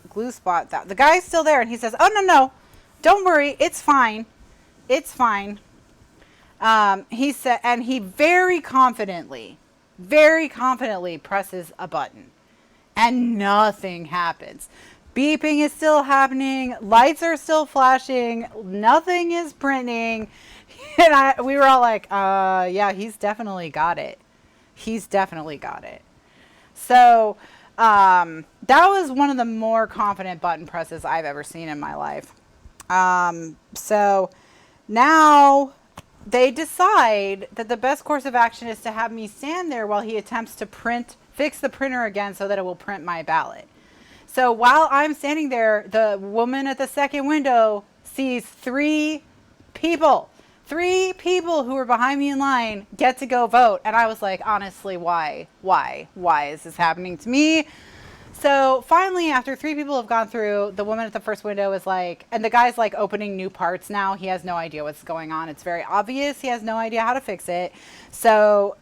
Speaker 1: glue spot. The guy's still there, and he says, "Oh, no, don't worry, it's fine. It's fine." He said, and he very confidently presses a button, and nothing happens. Beeping is still happening. Lights are still flashing. Nothing is printing. And we were all like, yeah, he's definitely got it. He's definitely got it. So that was one of the more confident button presses I've ever seen in my life. So now they decide that the best course of action is to have me stand there while he attempts to fix the printer again so that it will print my ballot. So while I'm standing there, the woman at the second window sees 3 people, 3 people who were behind me in line get to go vote. And I was like, honestly, why? Why is this happening to me? So finally, after 3 people have gone through, the woman at the first window is like, and the guy's like opening new parts now. He has no idea what's going on. It's very obvious. He has no idea how to fix it. So,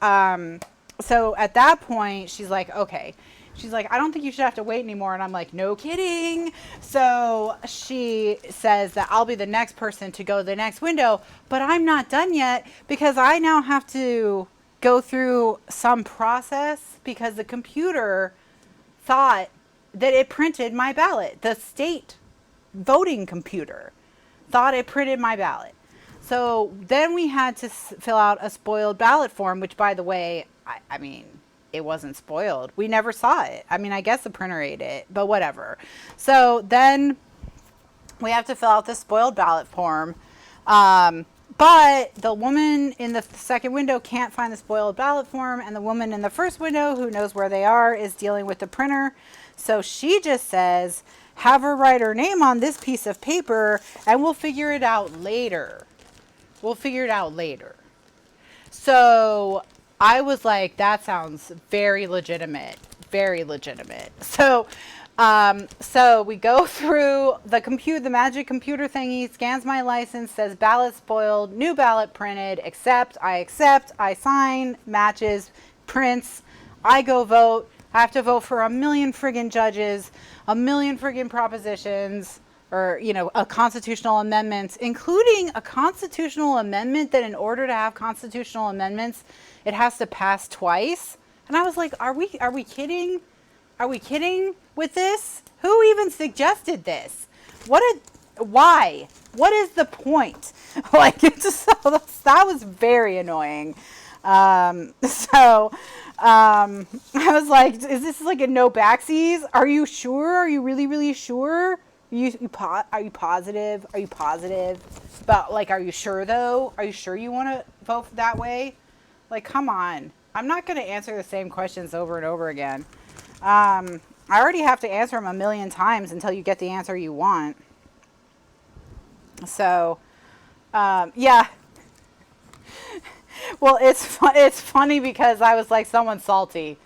Speaker 1: so at that point, she's like, okay. She's like, I don't think you should have to wait anymore. And I'm like, no kidding. So she says that I'll be the next person to go to the next window, but I'm not done yet because I now have to go through some process because the computer thought that it printed my ballot. The state voting computer thought it printed my ballot. So then we had to fill out a spoiled ballot form, which, by the way, I mean, it wasn't spoiled. We never saw it. I mean, I guess the printer ate it, but whatever. So then we have to fill out this spoiled ballot form. But the woman in the second window can't find the spoiled ballot form, and the woman in the first window, who knows where they are, is dealing with the printer. So she just says, have her write her name on this piece of paper, and we'll figure it out later. We'll figure it out later. So I was like, that sounds very legitimate. Very legitimate. So so we go through the magic computer thingy, scans my license, says ballot spoiled, new ballot printed, accept, I sign, matches, prints, I go vote. I have to vote for a million friggin' judges, a million friggin' propositions, or, you know, a constitutional amendments, including a constitutional amendment that in order to have constitutional amendments, it has to pass twice. And I was like, are we kidding? Are we kidding with this? Who even suggested this? Why? What is the point? Like, it's just, that was very annoying. I was like, is this like a no backsies? Are you sure? Are you really, really sure? Are you positive? Are you positive? But like, are you sure though? Are you sure you want to vote that way? Like, come on. I'm not going to answer the same questions over and over again. I already have to answer them a million times until you get the answer you want. So, yeah. Well, it's funny because I was like, someone's salty.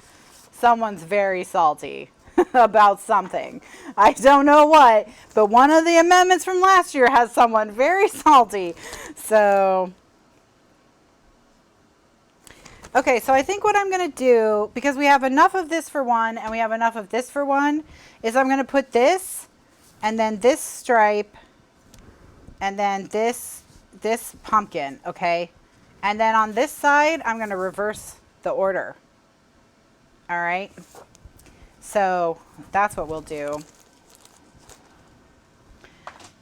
Speaker 1: Someone's very salty about something. I don't know what, but one of the amendments from last year has someone very salty. So, okay, so I think what I'm going to do, because we have enough of this for one and we have enough of this for one, is I'm going to put this and then this stripe and then this pumpkin, okay? And then on this side, I'm going to reverse the order. All right? So that's what we'll do.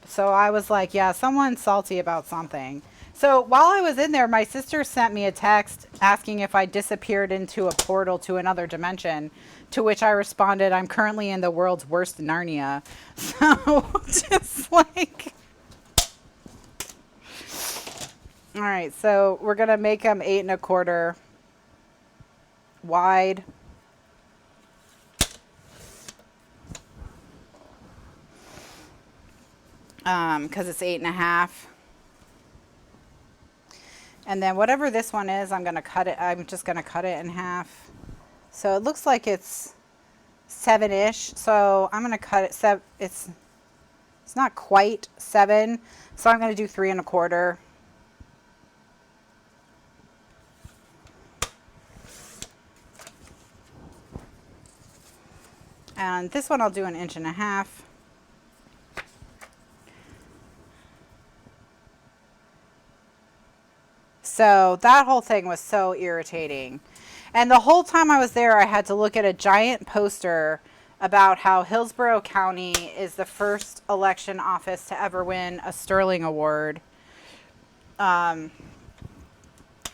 Speaker 1: So I was like, yeah, someone's salty about something. So while I was in there, my sister sent me a text asking if I disappeared into a portal to another dimension, to which I responded, I'm currently in the world's worst Narnia. So just like... All right, so we're going to make them 8 1/4 wide. Because it's 8 1/2. And then whatever this one is, I'm going to cut it. I'm just going to cut it in half. So it looks like it's 7-ish. So I'm going to cut it. It's not quite 7. So I'm going to do 3 1/4. And this one I'll do 1 1/2 inches. So that whole thing was so irritating. And the whole time I was there, I had to look at a giant poster about how Hillsborough County is the first election office to ever win a Sterling Award. And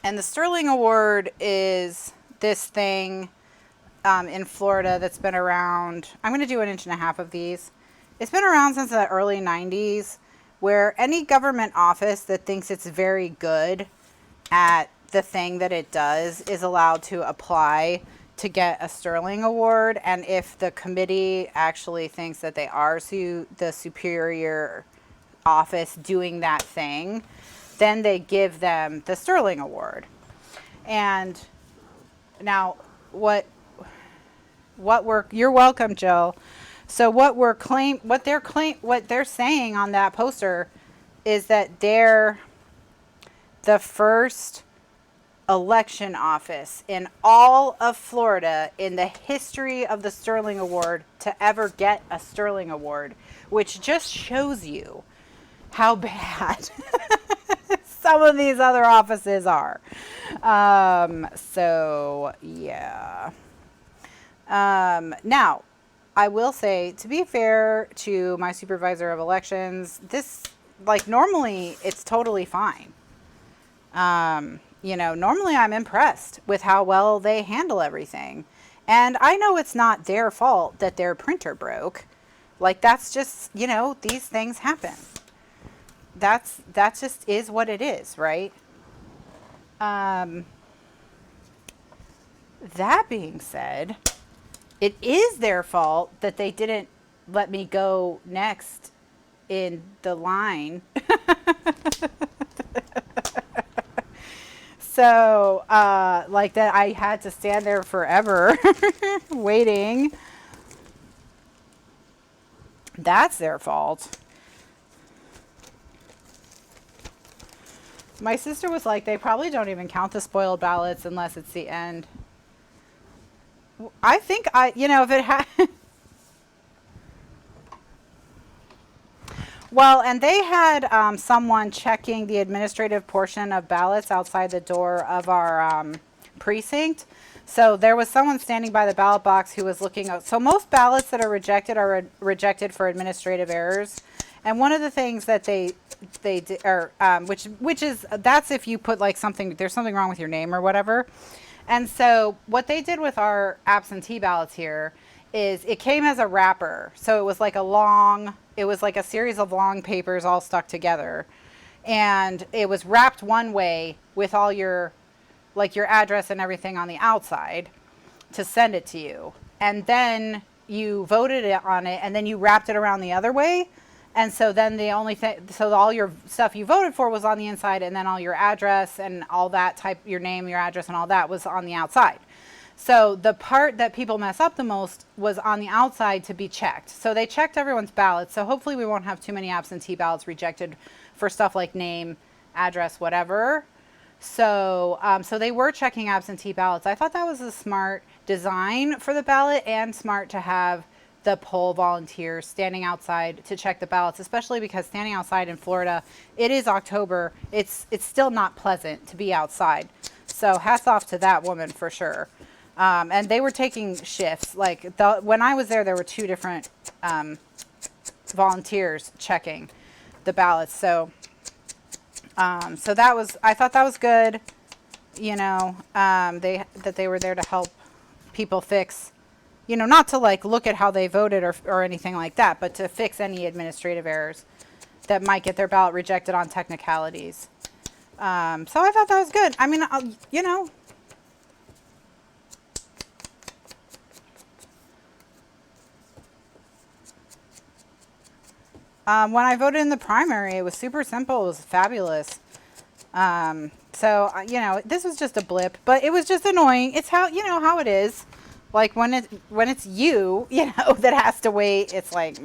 Speaker 1: the Sterling Award is this thing in Florida that's been around. I'm going to do 1 1/2 inches of these. It's been around since the early 90s, where any government office that thinks it's very good at the thing that it does is allowed to apply to get a Sterling Award. And if the committee actually thinks that they are the superior office doing that thing, then they give them the Sterling Award. And now you're welcome, Jill. So what they're saying on that poster is that they're the first election office in all of Florida in the history of the Sterling Award to ever get a Sterling Award, which just shows you how bad some of these other offices are. So yeah. Now, I will say, to be fair to my supervisor of elections, this, like, normally it's totally fine. You know, normally I'm impressed with how well they handle everything. And I know it's not their fault that their printer broke. Like, that's just, you know, these things happen. That just is what it is, right? That being said, it is their fault that they didn't let me go next in the line. So, like that I had to stand there forever waiting. That's their fault. My sister was like, they probably don't even count the spoiled ballots unless it's the end. I think you know, if it had... Well, and they had someone checking the administrative portion of ballots outside the door of our precinct. So there was someone standing by the ballot box who was looking out. So most ballots that are rejected for administrative errors. And one of the things that they did, or which is, that's if you put like something, there's something wrong with your name or whatever. And so what they did with our absentee ballots here is it came as a wrapper. So it was like a series of long papers all stuck together. And it was wrapped one way with all your, like your address and everything on the outside to send it to you. And then you voted on it and then you wrapped it around the other way. And so then the only thing, so all your stuff you voted for was on the inside, and then all your address and all that your name, your address and all that was on the outside. So the part that people mess up the most was on the outside to be checked. So they checked everyone's ballots. So hopefully we won't have too many absentee ballots rejected for stuff like name, address, whatever. So, so they were checking absentee ballots. I thought that was a smart design for the ballot, and smart to have the poll volunteers standing outside to check the ballots, especially because standing outside in Florida, it is October. It's still not pleasant to be outside. So hats off to that woman for sure. And they were taking shifts. Like when I was there, there were two different volunteers checking the ballots. So, so that was, I thought that was good. You know, that they were there to help people fix, you know, not to like look at how they voted or anything like that, but to fix any administrative errors that might get their ballot rejected on technicalities. So I thought that was good. I mean, you know, when I voted in the primary, it was super simple. It was fabulous. So, you know, this was just a blip, but it was just annoying. It's how, you know, how it is. Like when it's you know, that has to wait, it's like,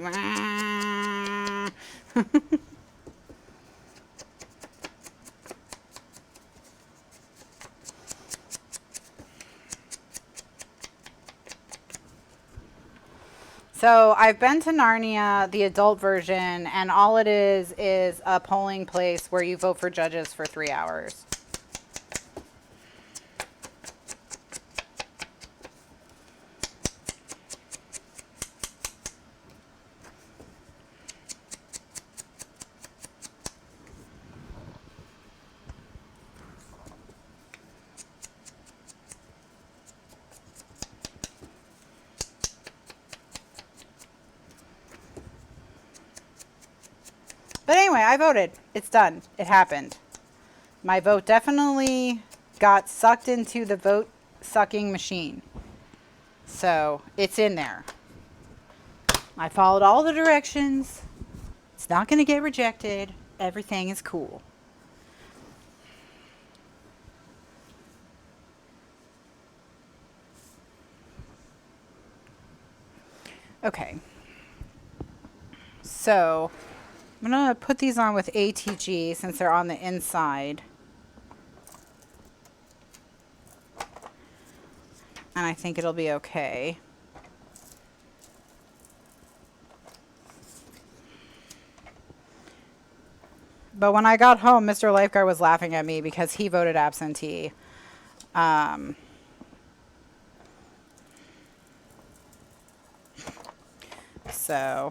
Speaker 1: So I've been to Narnia, the adult version, and all it is a polling place where you vote for judges for 3 hours. But anyway, I voted. It's done. It happened. My vote definitely got sucked into the vote sucking machine. So it's in there. I followed all the directions. It's not going to get rejected. Everything is cool. Okay. So I'm going to put these on with ATG since they're on the inside. And I think it'll be okay. But when I got home, Mr. Lifeguard was laughing at me because he voted absentee. So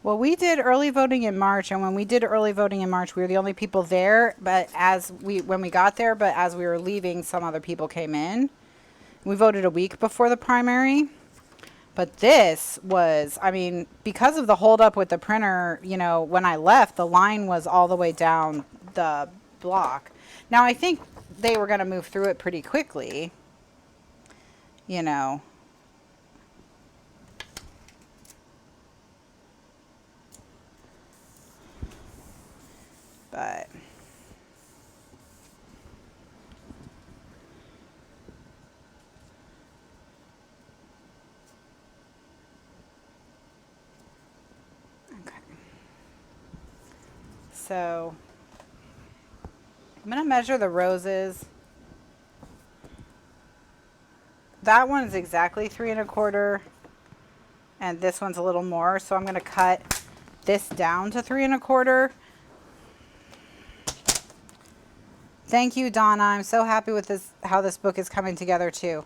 Speaker 1: well, we did early voting in March, and when we did early voting in March, we were the only people there. But when we got there, but as we were leaving, some other people came in. We voted a week before the primary. But this was, I mean, because of the holdup with the printer, you know, when I left, the line was all the way down the block. Now, I think they were going to move through it pretty quickly, you know. But okay. So I'm going to measure the roses. That one's exactly 3 1/4, and this one's a little more. So I'm going to cut this down to 3 1/4. Thank you, Donna. I'm so happy with this, how this book is coming together too.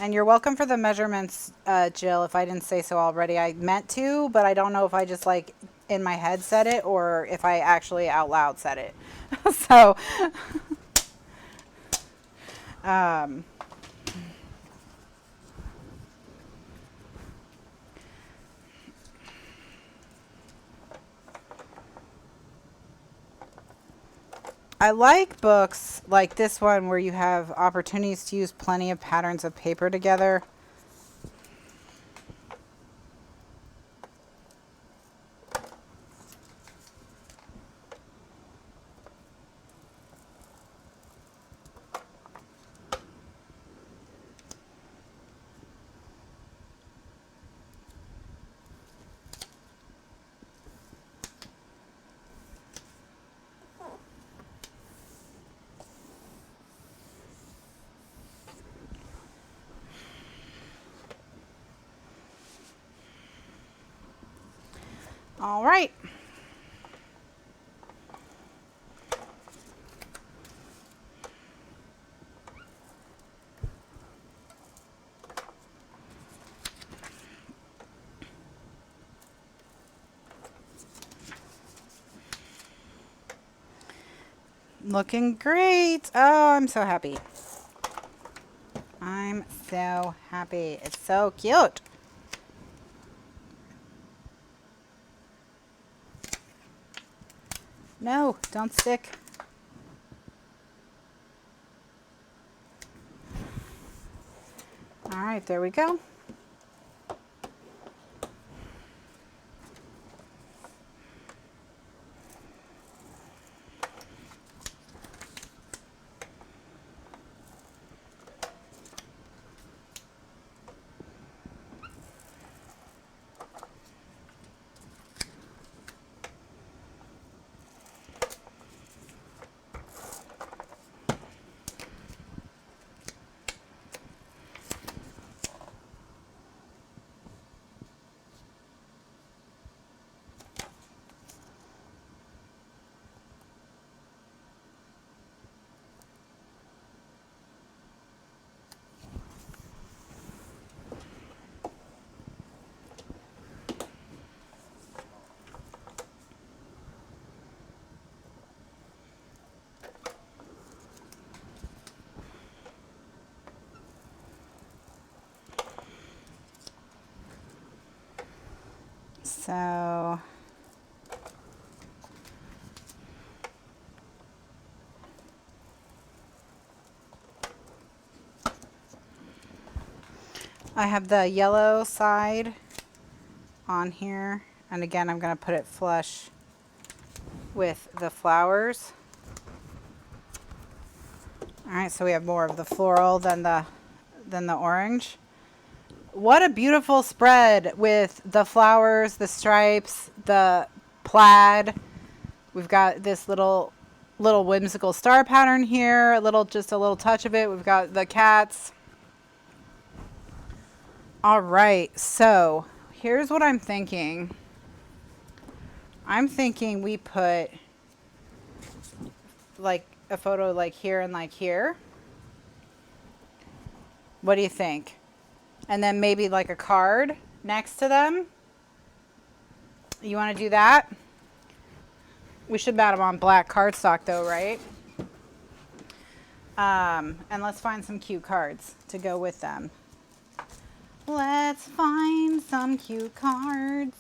Speaker 1: And you're welcome for the measurements, Jill, if I didn't say so already. I meant to, but I don't know if I just like in my head said it or if I actually out loud said it. So, I like books like this one where you have opportunities to use plenty of patterns of paper together. All right. Looking great. Oh, I'm so happy. I'm so happy. It's so cute. No, don't stick. All right, there we go. So I have the yellow side on here, and again I'm going to put it flush with the flowers. All right, so we have more of the floral than the orange. What a beautiful spread with the flowers, the stripes, the plaid. We've got this little whimsical star pattern here, just a little touch of it. We've got the cats. All right, so here's what I'm thinking. I'm thinking we put like a photo like here and like here. What do you think? And then maybe like a card next to them. You want to do that? We should mat them on black cardstock though, right? And let's find some cute cards to go with them. Let's find some cute cards.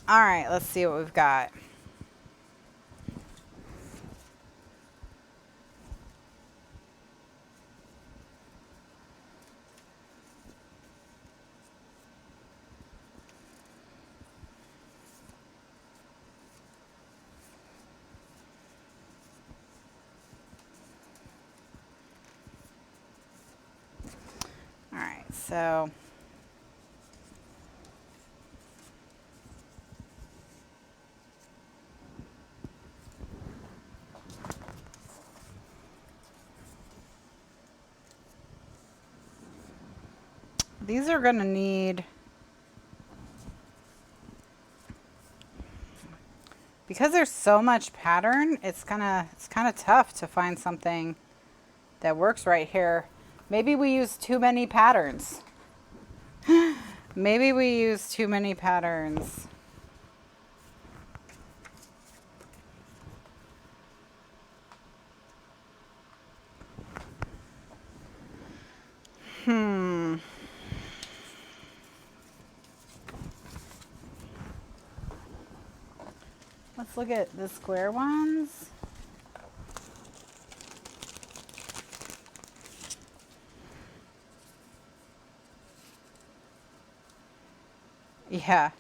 Speaker 1: All right, let's see what we've got. All right, so these are going to need, because there's so much pattern, it's kind of tough to find something that works right here. Maybe we use too many patterns. Maybe we use too many patterns. Let's look at the square ones. Yeah.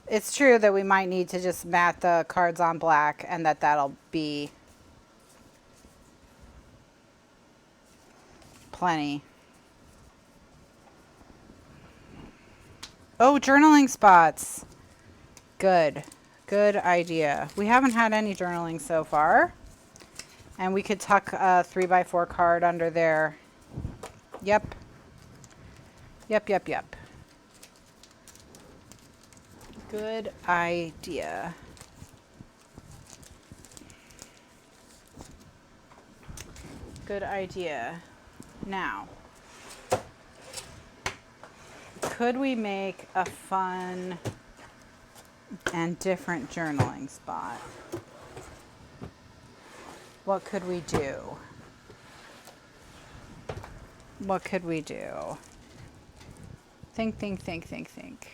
Speaker 1: It's true that we might need to just mat the cards on black, and that'll be plenty. Oh, journaling spots. Good. Good idea. We haven't had any journaling so far. And we could tuck a 3x4 card under there. Yep. Yep, yep, yep. Good idea. Good idea. Now, could we make a fun and different journaling spot? What could we do? What could we do? Think, think, think, think, think.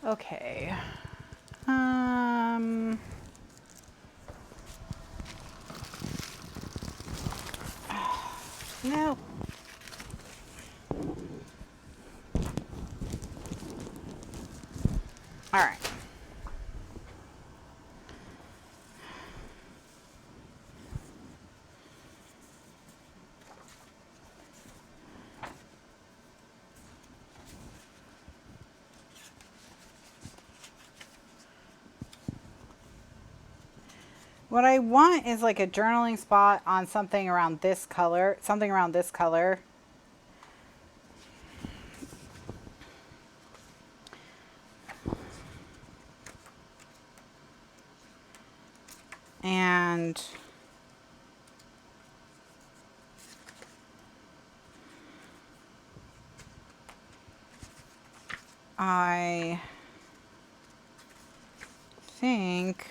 Speaker 1: Okay. No. All right. What I want is like a journaling spot on something around this color, something around this color. And I think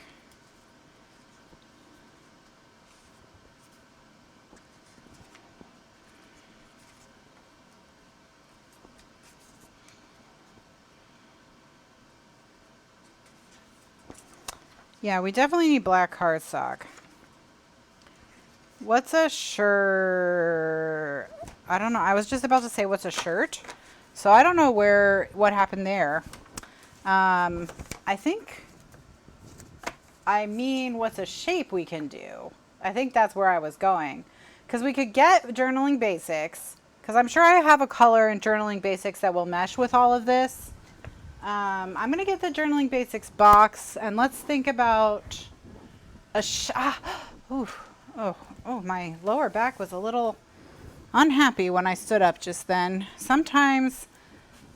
Speaker 1: yeah, we definitely need black cardstock. What's a shirt? I don't know. I was just about to say what's a shirt. So I don't know what happened there. I think, I mean, what's a shape we can do? I think that's where I was going. Because we could get journaling basics. Because I'm sure I have a color in journaling basics that will mesh with all of this. I'm going to get the journaling basics box. And let's think about a oh, my lower back was a little unhappy when I stood up just then. Sometimes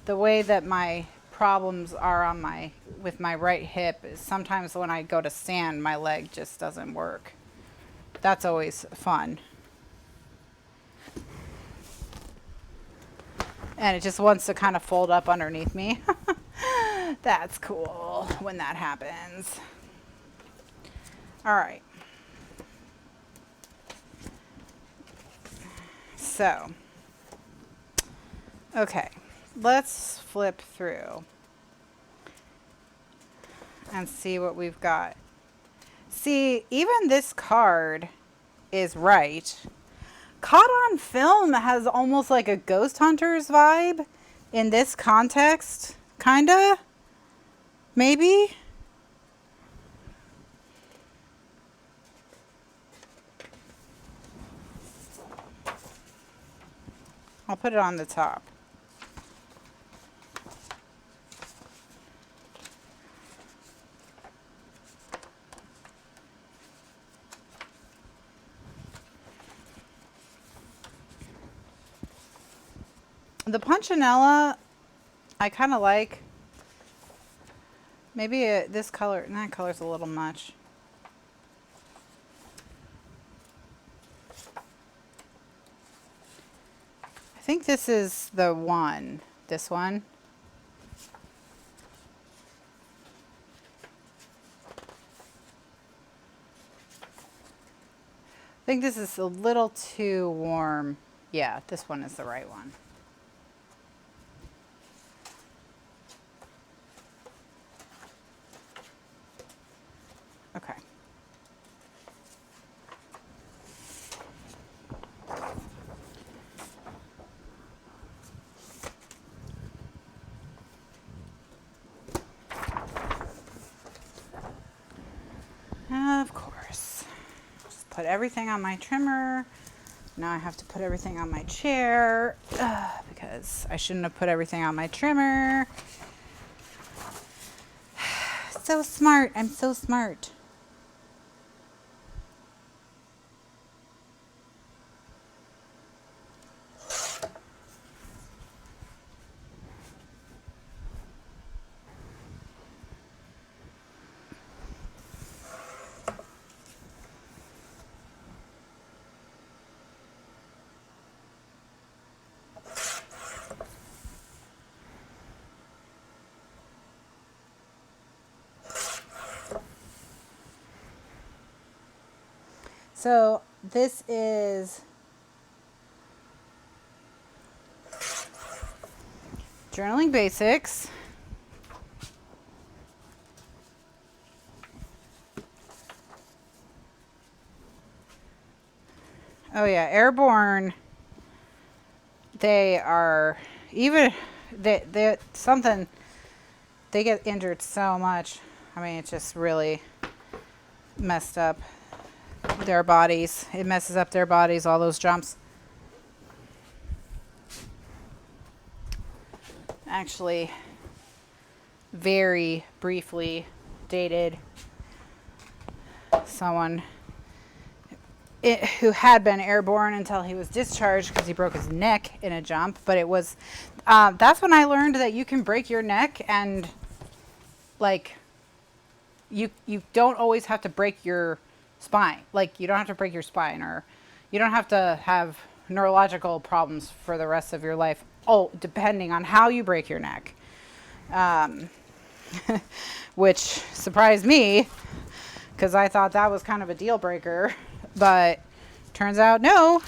Speaker 1: the way that my problems are on with my right hip is sometimes when I go to stand, my leg just doesn't work. That's always fun. And it just wants to kind of fold up underneath me. That's cool when that happens. All right. So, okay, let's flip through and see what we've got. See, even this card is right. Caught on Film has almost like a Ghost Hunters vibe in this context, kinda, maybe. I'll put it on the top. The Punchinella, I kind of like. Maybe this color, that color's a little much. I think this is the one, this one. I think this is a little too warm. Yeah, this one is the right one. Okay. Of course. Just put everything on my trimmer. Now I have to put everything on my chair because I shouldn't have put everything on my trimmer. So smart. I'm so smart. So this is Journaling Basics. Oh yeah, Airborne. They are even they something. They get injured so much. I mean, it's just really messed up their bodies. It messes up their bodies, all those jumps. Actually, very briefly dated someone who had been airborne until he was discharged because he broke his neck in a jump. But it was, that's when I learned that you can break your neck and like you don't always have to break your spine. Like you don't have to break your spine, or you don't have to have neurological problems for the rest of your life. Oh, depending on how you break your neck. Which surprised me because I thought that was kind of a deal breaker, but turns out no,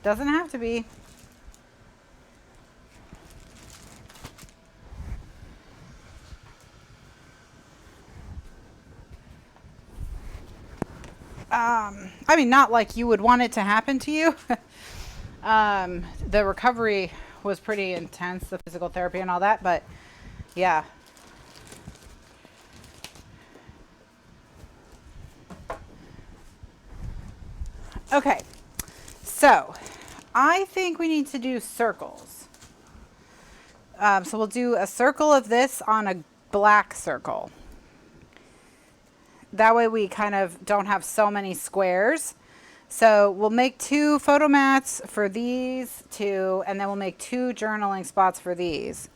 Speaker 1: doesn't have to be. I mean, not like you would want it to happen to you. The recovery was pretty intense, the physical therapy and all that, but yeah. Okay, so I think we need to do circles. So we'll do a circle of this on a black circle. That way we kind of don't have so many squares. So we'll make 2 photo mats for these 2, and then we'll make 2 journaling spots for these.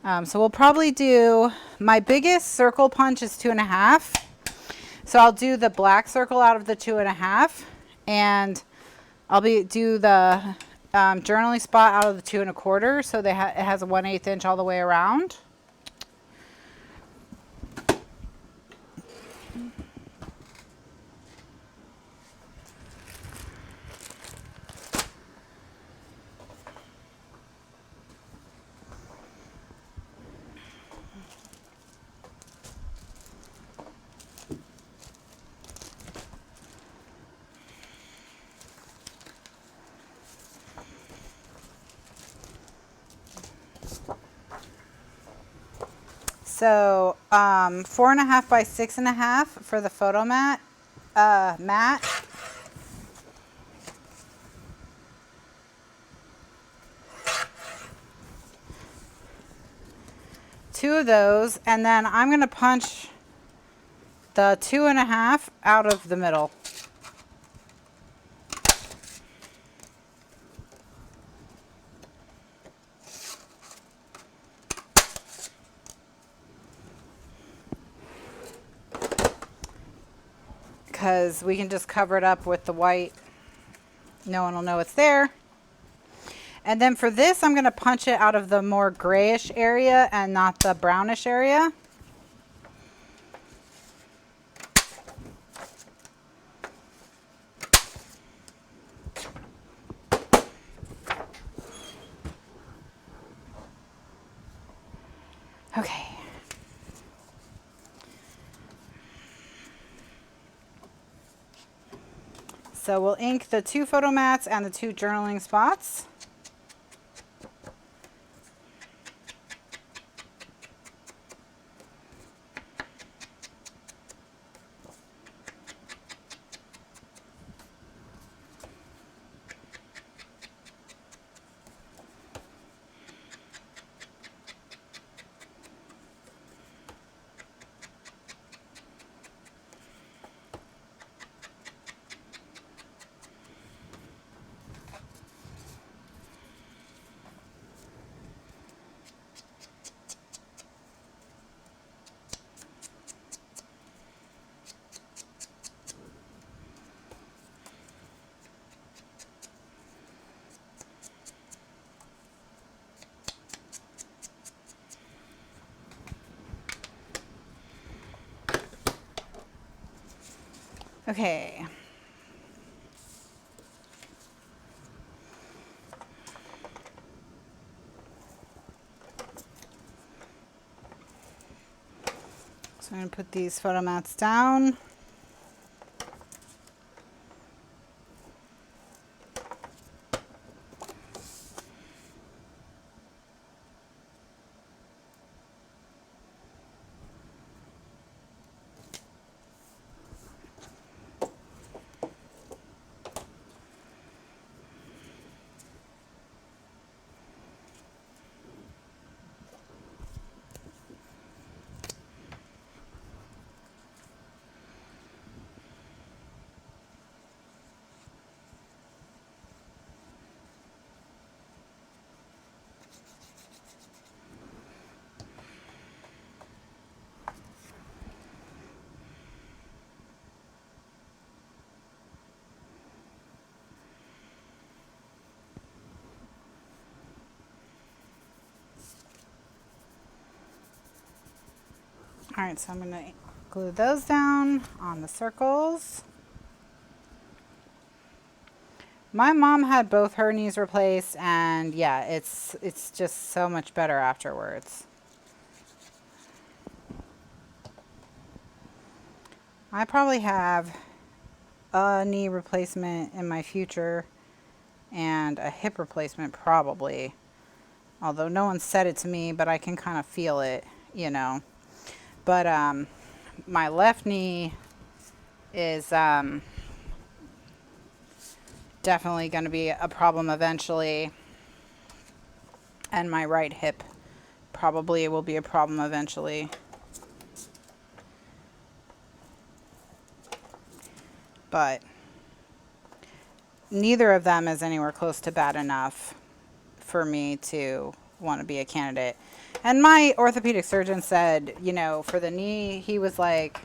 Speaker 1: So we'll probably do, my biggest circle punch is 2.5. So I'll do the black circle out of the 2.5, and I'll do the journaling spot out of the 2.25. So it has a 1/8 inch all the way around. So 4.5 by 6.5 for the photo mat. Two of those, and then I'm going to punch the 2.5 out of the middle. Because we can just cover it up with the white. No one will know it's there. And then for this, I'm going to punch it out of the more grayish area and not the brownish area. Okay. So we'll ink the 2 photo mats and the 2 journaling spots. Okay. So I'm going to put these photo mats down. All right, so I'm going to glue those down on the circles. My mom had both her knees replaced, and yeah, it's just so much better afterwards. I probably have a knee replacement in my future and a hip replacement probably. Although no one said it to me, but I can kind of feel it, you know. But my left knee is definitely going to be a problem eventually, and my right hip probably will be a problem eventually. But neither of them is anywhere close to bad enough for me to want to be a candidate. And my orthopedic surgeon said, you know, for the knee, he was like,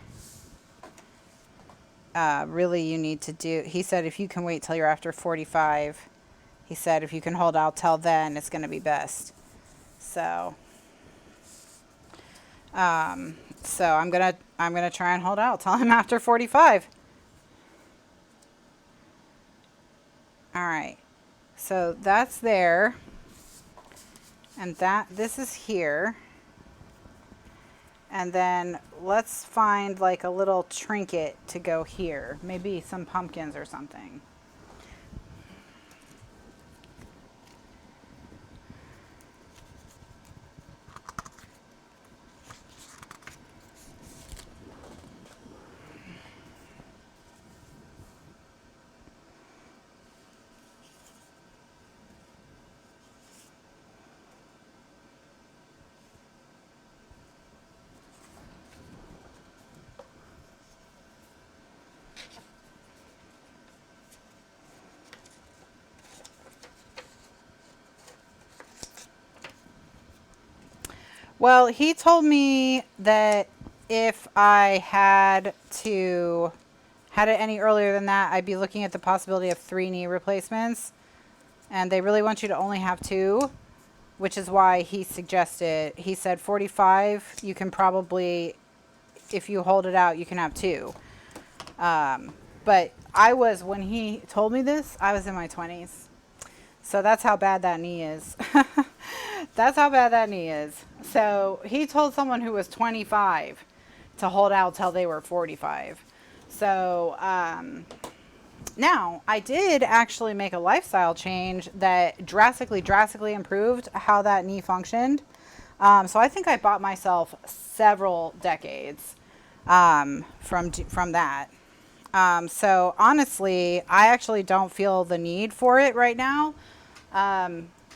Speaker 1: really you need to do, he said, if you can wait till you're after 45, he said, if you can hold out till then, it's going to be best. So, I'm going to try and hold out till I'm after 45. All right. So that's there. And this is here. And then let's find like a little trinket to go here. Maybe some pumpkins or something. Well, he told me that if I had it any earlier than that, I'd be looking at the possibility of 3 knee replacements. And they really want you to only have 2, which is why he said 45, you can probably, if you hold it out, you can have 2. But when he told me this, I was in my 20s. So that's how bad that knee is. That's how bad that knee is. So he told someone who was 25 to hold out till they were 45. So now I did actually make a lifestyle change that drastically improved how that knee functioned. So I think I bought myself several decades from that. So honestly, I actually don't feel the need for it right now.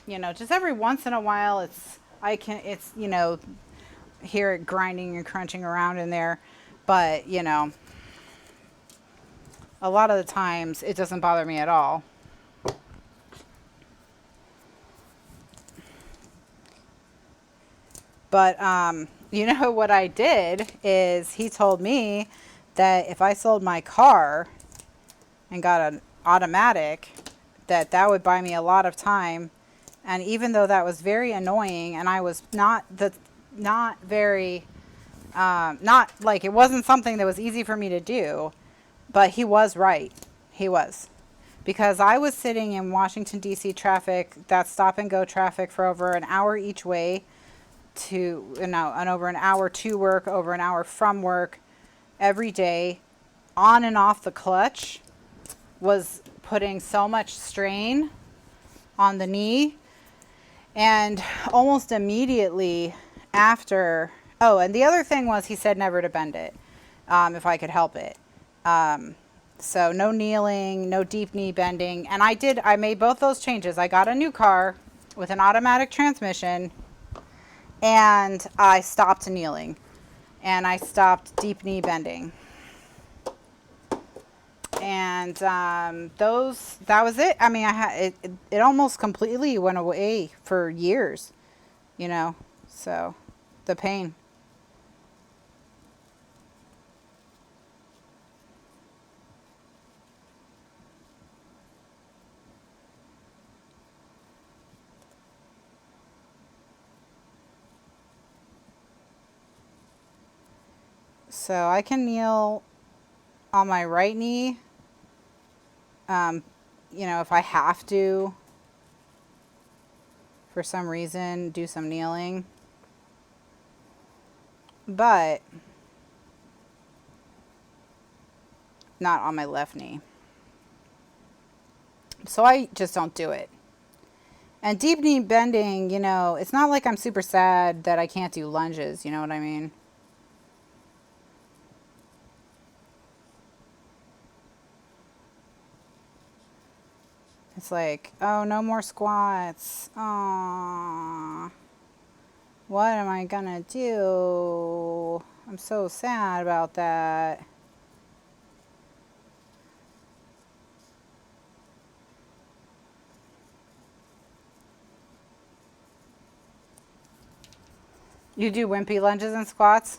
Speaker 1: You know, just every once in a while, you know, hear it grinding and crunching around in there. But, you know, a lot of the times it doesn't bother me at all. But, you know, what I did is he told me that if I sold my car and got an automatic, that would buy me a lot of time. And even though that was very annoying, and I was not very, not like it wasn't something that was easy for me to do, but he was right. He was. Because I was sitting in Washington, D.C. traffic, that stop and go traffic for over an hour each way and over an hour to work, over an hour from work every day, on and off the clutch, was putting so much strain on the knee. And almost immediately after, and the other thing was he said never to bend it if I could help it. So no kneeling, no deep knee bending. And I made both those changes. I got a new car with an automatic transmission, and I stopped kneeling, and I stopped deep knee bending. And that was it. I mean, it almost completely went away for years, you know, so the pain. So I can kneel on my right knee, you know, if I have to, for some reason, do some kneeling. But not on my left knee. So I just don't do it. And deep knee bending, you know, it's not like I'm super sad that I can't do lunges, you know what I mean? It's like, oh, no more squats. Aww. What am I gonna do? I'm so sad about that. You do wimpy lunges and squats?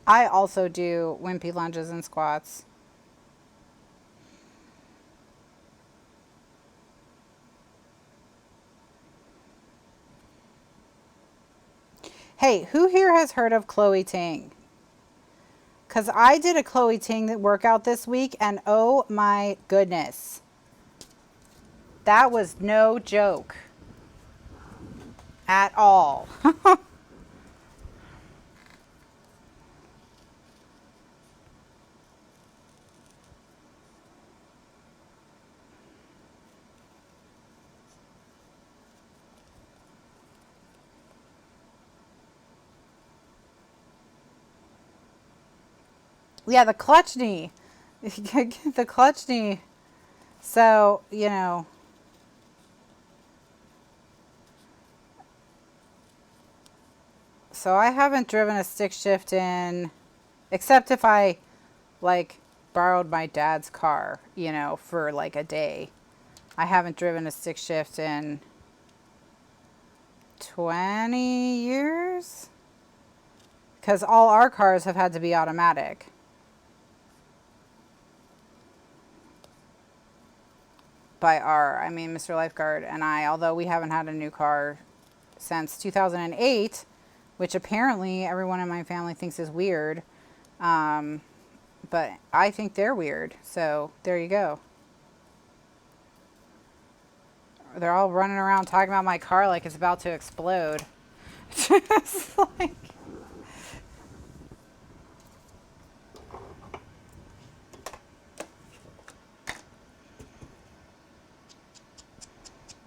Speaker 1: I also do wimpy lunges and squats. Hey, who here has heard of Chloe Ting? Because I did a Chloe Ting workout this week, and oh my goodness. That was no joke at all. Yeah, the clutch knee. The clutch knee. So, you know. So I haven't driven a stick shift in, except if I, like, borrowed my dad's car, you know, for like a day. I haven't driven a stick shift in 20 years. Because all our cars have had to be automatic. By our, I mean Mr. Lifeguard and I, although we haven't had a new car since 2008, which apparently everyone in my family thinks is weird. But I think they're weird. So there you go. They're all running around talking about my car like it's about to explode. Just like...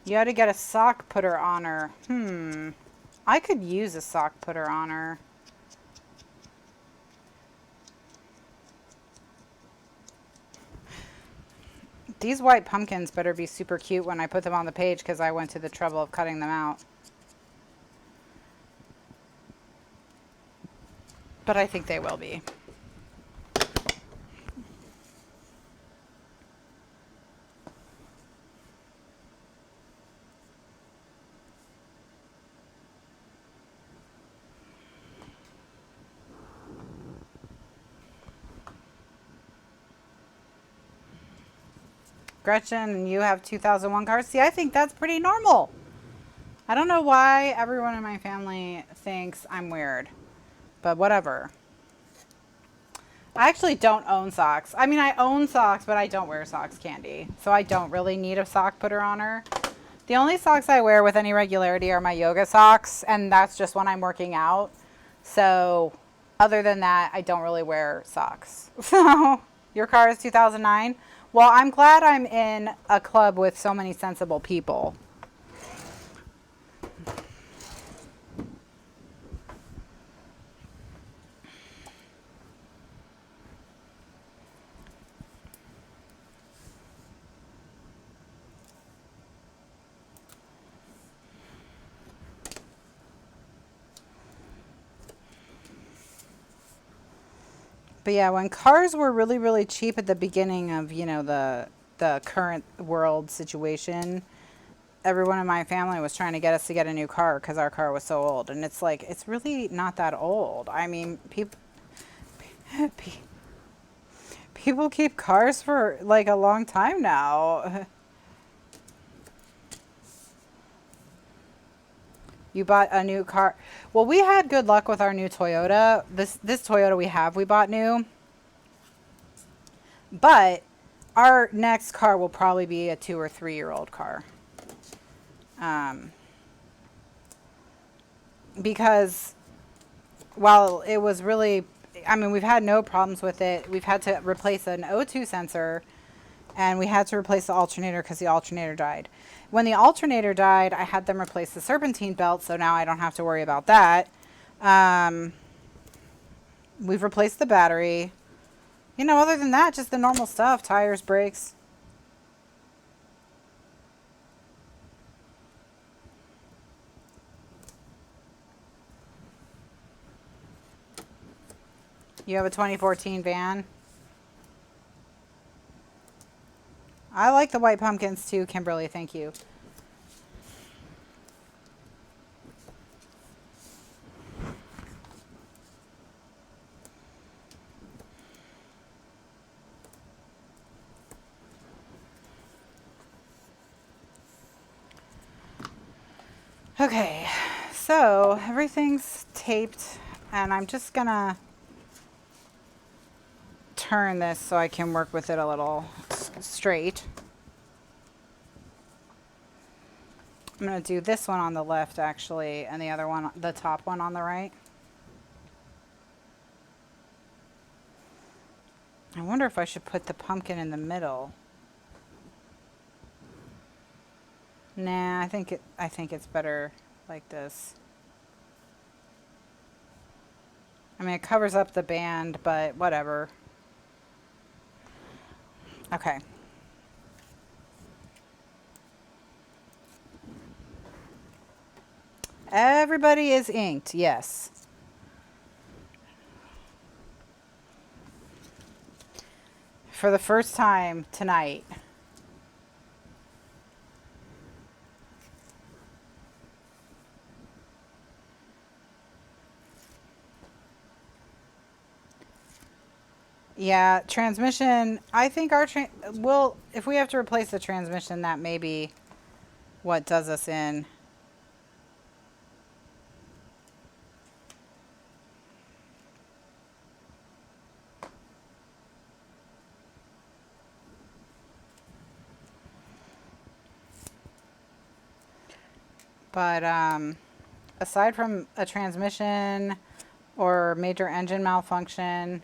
Speaker 1: You had to get a sock putter on her. I could use a sock putter on her. These white pumpkins better be super cute when I put them on the page because I went to the trouble of cutting them out. But I think they will be. Gretchen, you have 2001 cars. See, I think that's pretty normal. I don't know why everyone in my family thinks I'm weird, but whatever. I actually don't own socks. I mean, I own socks, but I don't wear socks, Candy. So I don't really need a sock putter on her. The only socks I wear with any regularity are my yoga socks, and that's just when I'm working out. So other than that, I don't really wear socks. So your car is 2009? Well, I'm glad I'm in a club with so many sensible people. But yeah, when cars were really, really cheap at the beginning of, you know, the current world situation, everyone in my family was trying to get us to get a new car because our car was so old. And it's like, it's really not that old. I mean, people keep cars for like a long time now. You bought a new car. Well, we had good luck with our new Toyota. This Toyota we bought new. But our next car will probably be a 2 or 3 year old car. Because while it was really, I mean, we've had no problems with it. We've had to replace an O2 sensor, and we had to replace the alternator because the alternator died. When the alternator died, I had them replace the serpentine belt, so now I don't have to worry about that. We've replaced the battery. You know, other than that, just the normal stuff, tires, brakes. You have a 2014 van? I like the white pumpkins too, Kimberly. Thank you. Okay, so everything's taped, and I'm just gonna turn this so I can work with it a little straight. I'm going to do this one on the left actually, and the other one, the top one, on the right. I wonder if I should put the pumpkin in the middle. Nah, I think it's better like this. I mean, it covers up the band, but whatever. Okay. Everybody is inked, yes. For the first time tonight. Yeah, transmission, I think our if we have to replace the transmission, that may be what does us in. But aside from a transmission or major engine malfunction,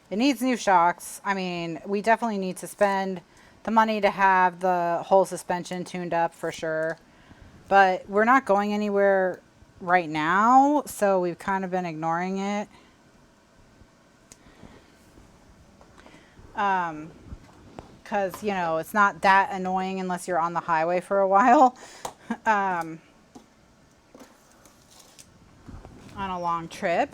Speaker 1: it needs new shocks. I mean, we definitely need to spend the money to have the whole suspension tuned up for sure. But we're not going anywhere right now, so we've kind of been ignoring it. Because, you know, it's not that annoying unless you're on the highway for a while. On a long trip.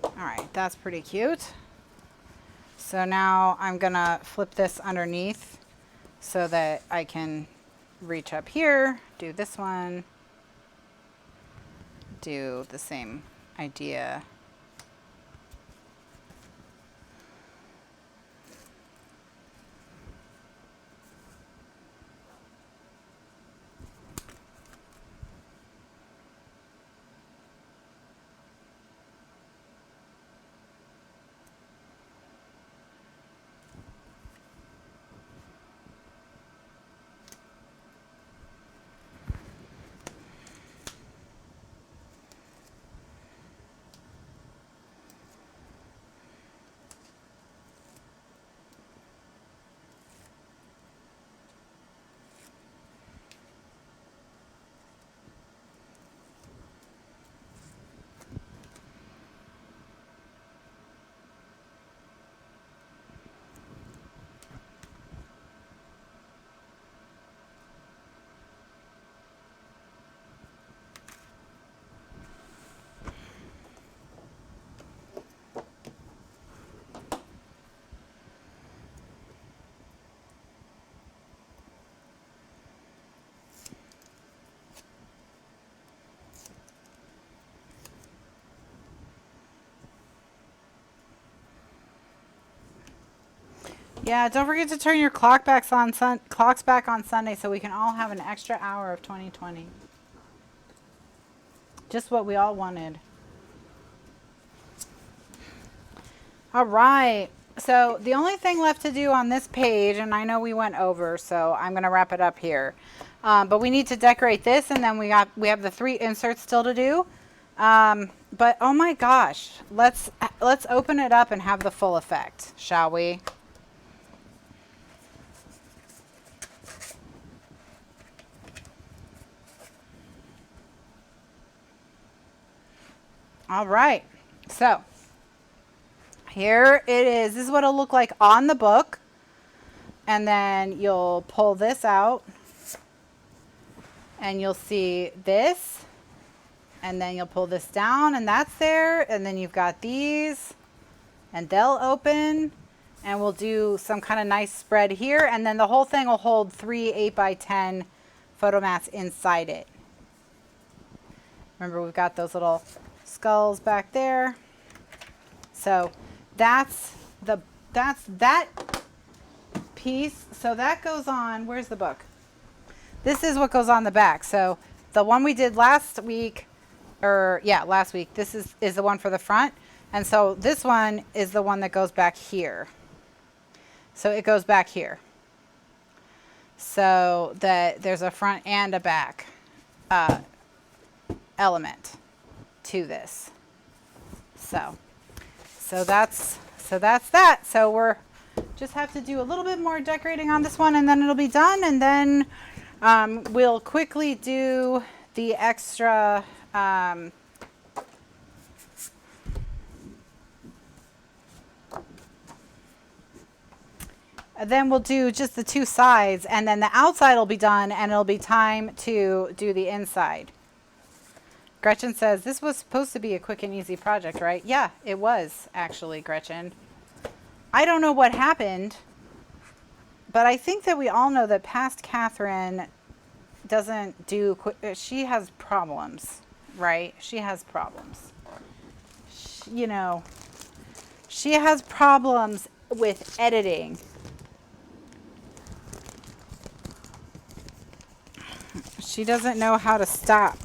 Speaker 1: All right, that's pretty cute. So now I'm gonna flip this underneath so that I can reach up here, do this one, do the same idea. Yeah, don't forget to turn your clocks back on Sunday so we can all have an extra hour of 2020. Just what we all wanted. All right. So the only thing left to do on this page, and I know we went over, so I'm going to wrap it up here. But we need to decorate this, and then we have the 3 inserts still to do. But oh my gosh, let's open it up and have the full effect, shall we? All right. So here it is. This is what it'll look like on the book. And then you'll pull this out and you'll see this. And then you'll pull this down and that's there. And then you've got these and they'll open and we'll do some kind of nice spread here. And then the whole thing will hold 3 8x10 photo mats inside it. Remember, we've got those little skulls back there. So that's that piece. So that goes on, where's the book? This is what goes on the back. So the one we did last week, last week, this is the one for the front. And so this one is the one that goes back here. So it goes back here. So that there's a front and a back element to this. So that's that. So we're just have to do a little bit more decorating on this one and then it'll be done. And then we'll quickly do the extra and then we'll do just the 2 sides and then the outside will be done and it'll be time to do the inside. Gretchen says, this was supposed to be a quick and easy project, right? Yeah, it was actually, Gretchen. I don't know what happened, but I think that we all know that past Kathryn doesn't do quick. She has problems, right? She has problems. You know, she has problems with editing. She doesn't know how to stop.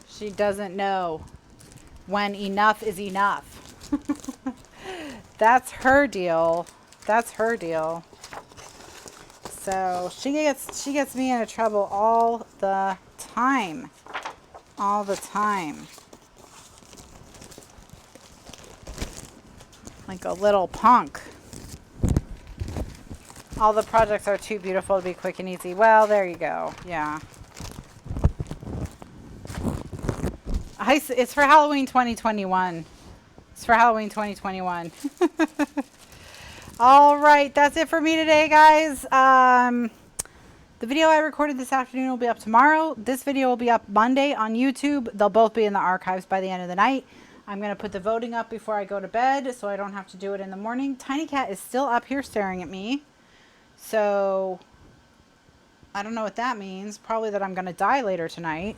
Speaker 1: She doesn't know when enough is enough. That's her deal. That's her deal. So she gets me into trouble all the time. All the time. Like a little punk. All the projects are too beautiful to be quick and easy. Well, there you go. Yeah. It's for Halloween 2021. It's for Halloween 2021. All right, that's it for me today, guys. The video I recorded this afternoon will be up tomorrow. This video will be up Monday on YouTube. They'll both be in the archives by the end of the night. I'm going to put the voting up before I go to bed so I don't have to do it in the morning. Tiny Cat is still up here staring at me. So I don't know what that means. Probably that I'm going to die later tonight.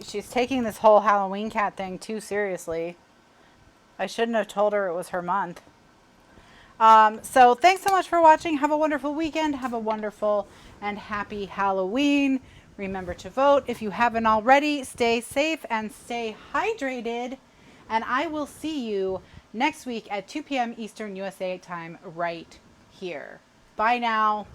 Speaker 1: She's taking this whole Halloween cat thing too seriously. I shouldn't have told her it was her month. So thanks so much for watching. Have a wonderful weekend. Have a wonderful and happy Halloween. Remember to vote if you haven't already. Stay safe and stay hydrated. And I will see you next week at 2 p.m. Eastern USA time right here. Bye now.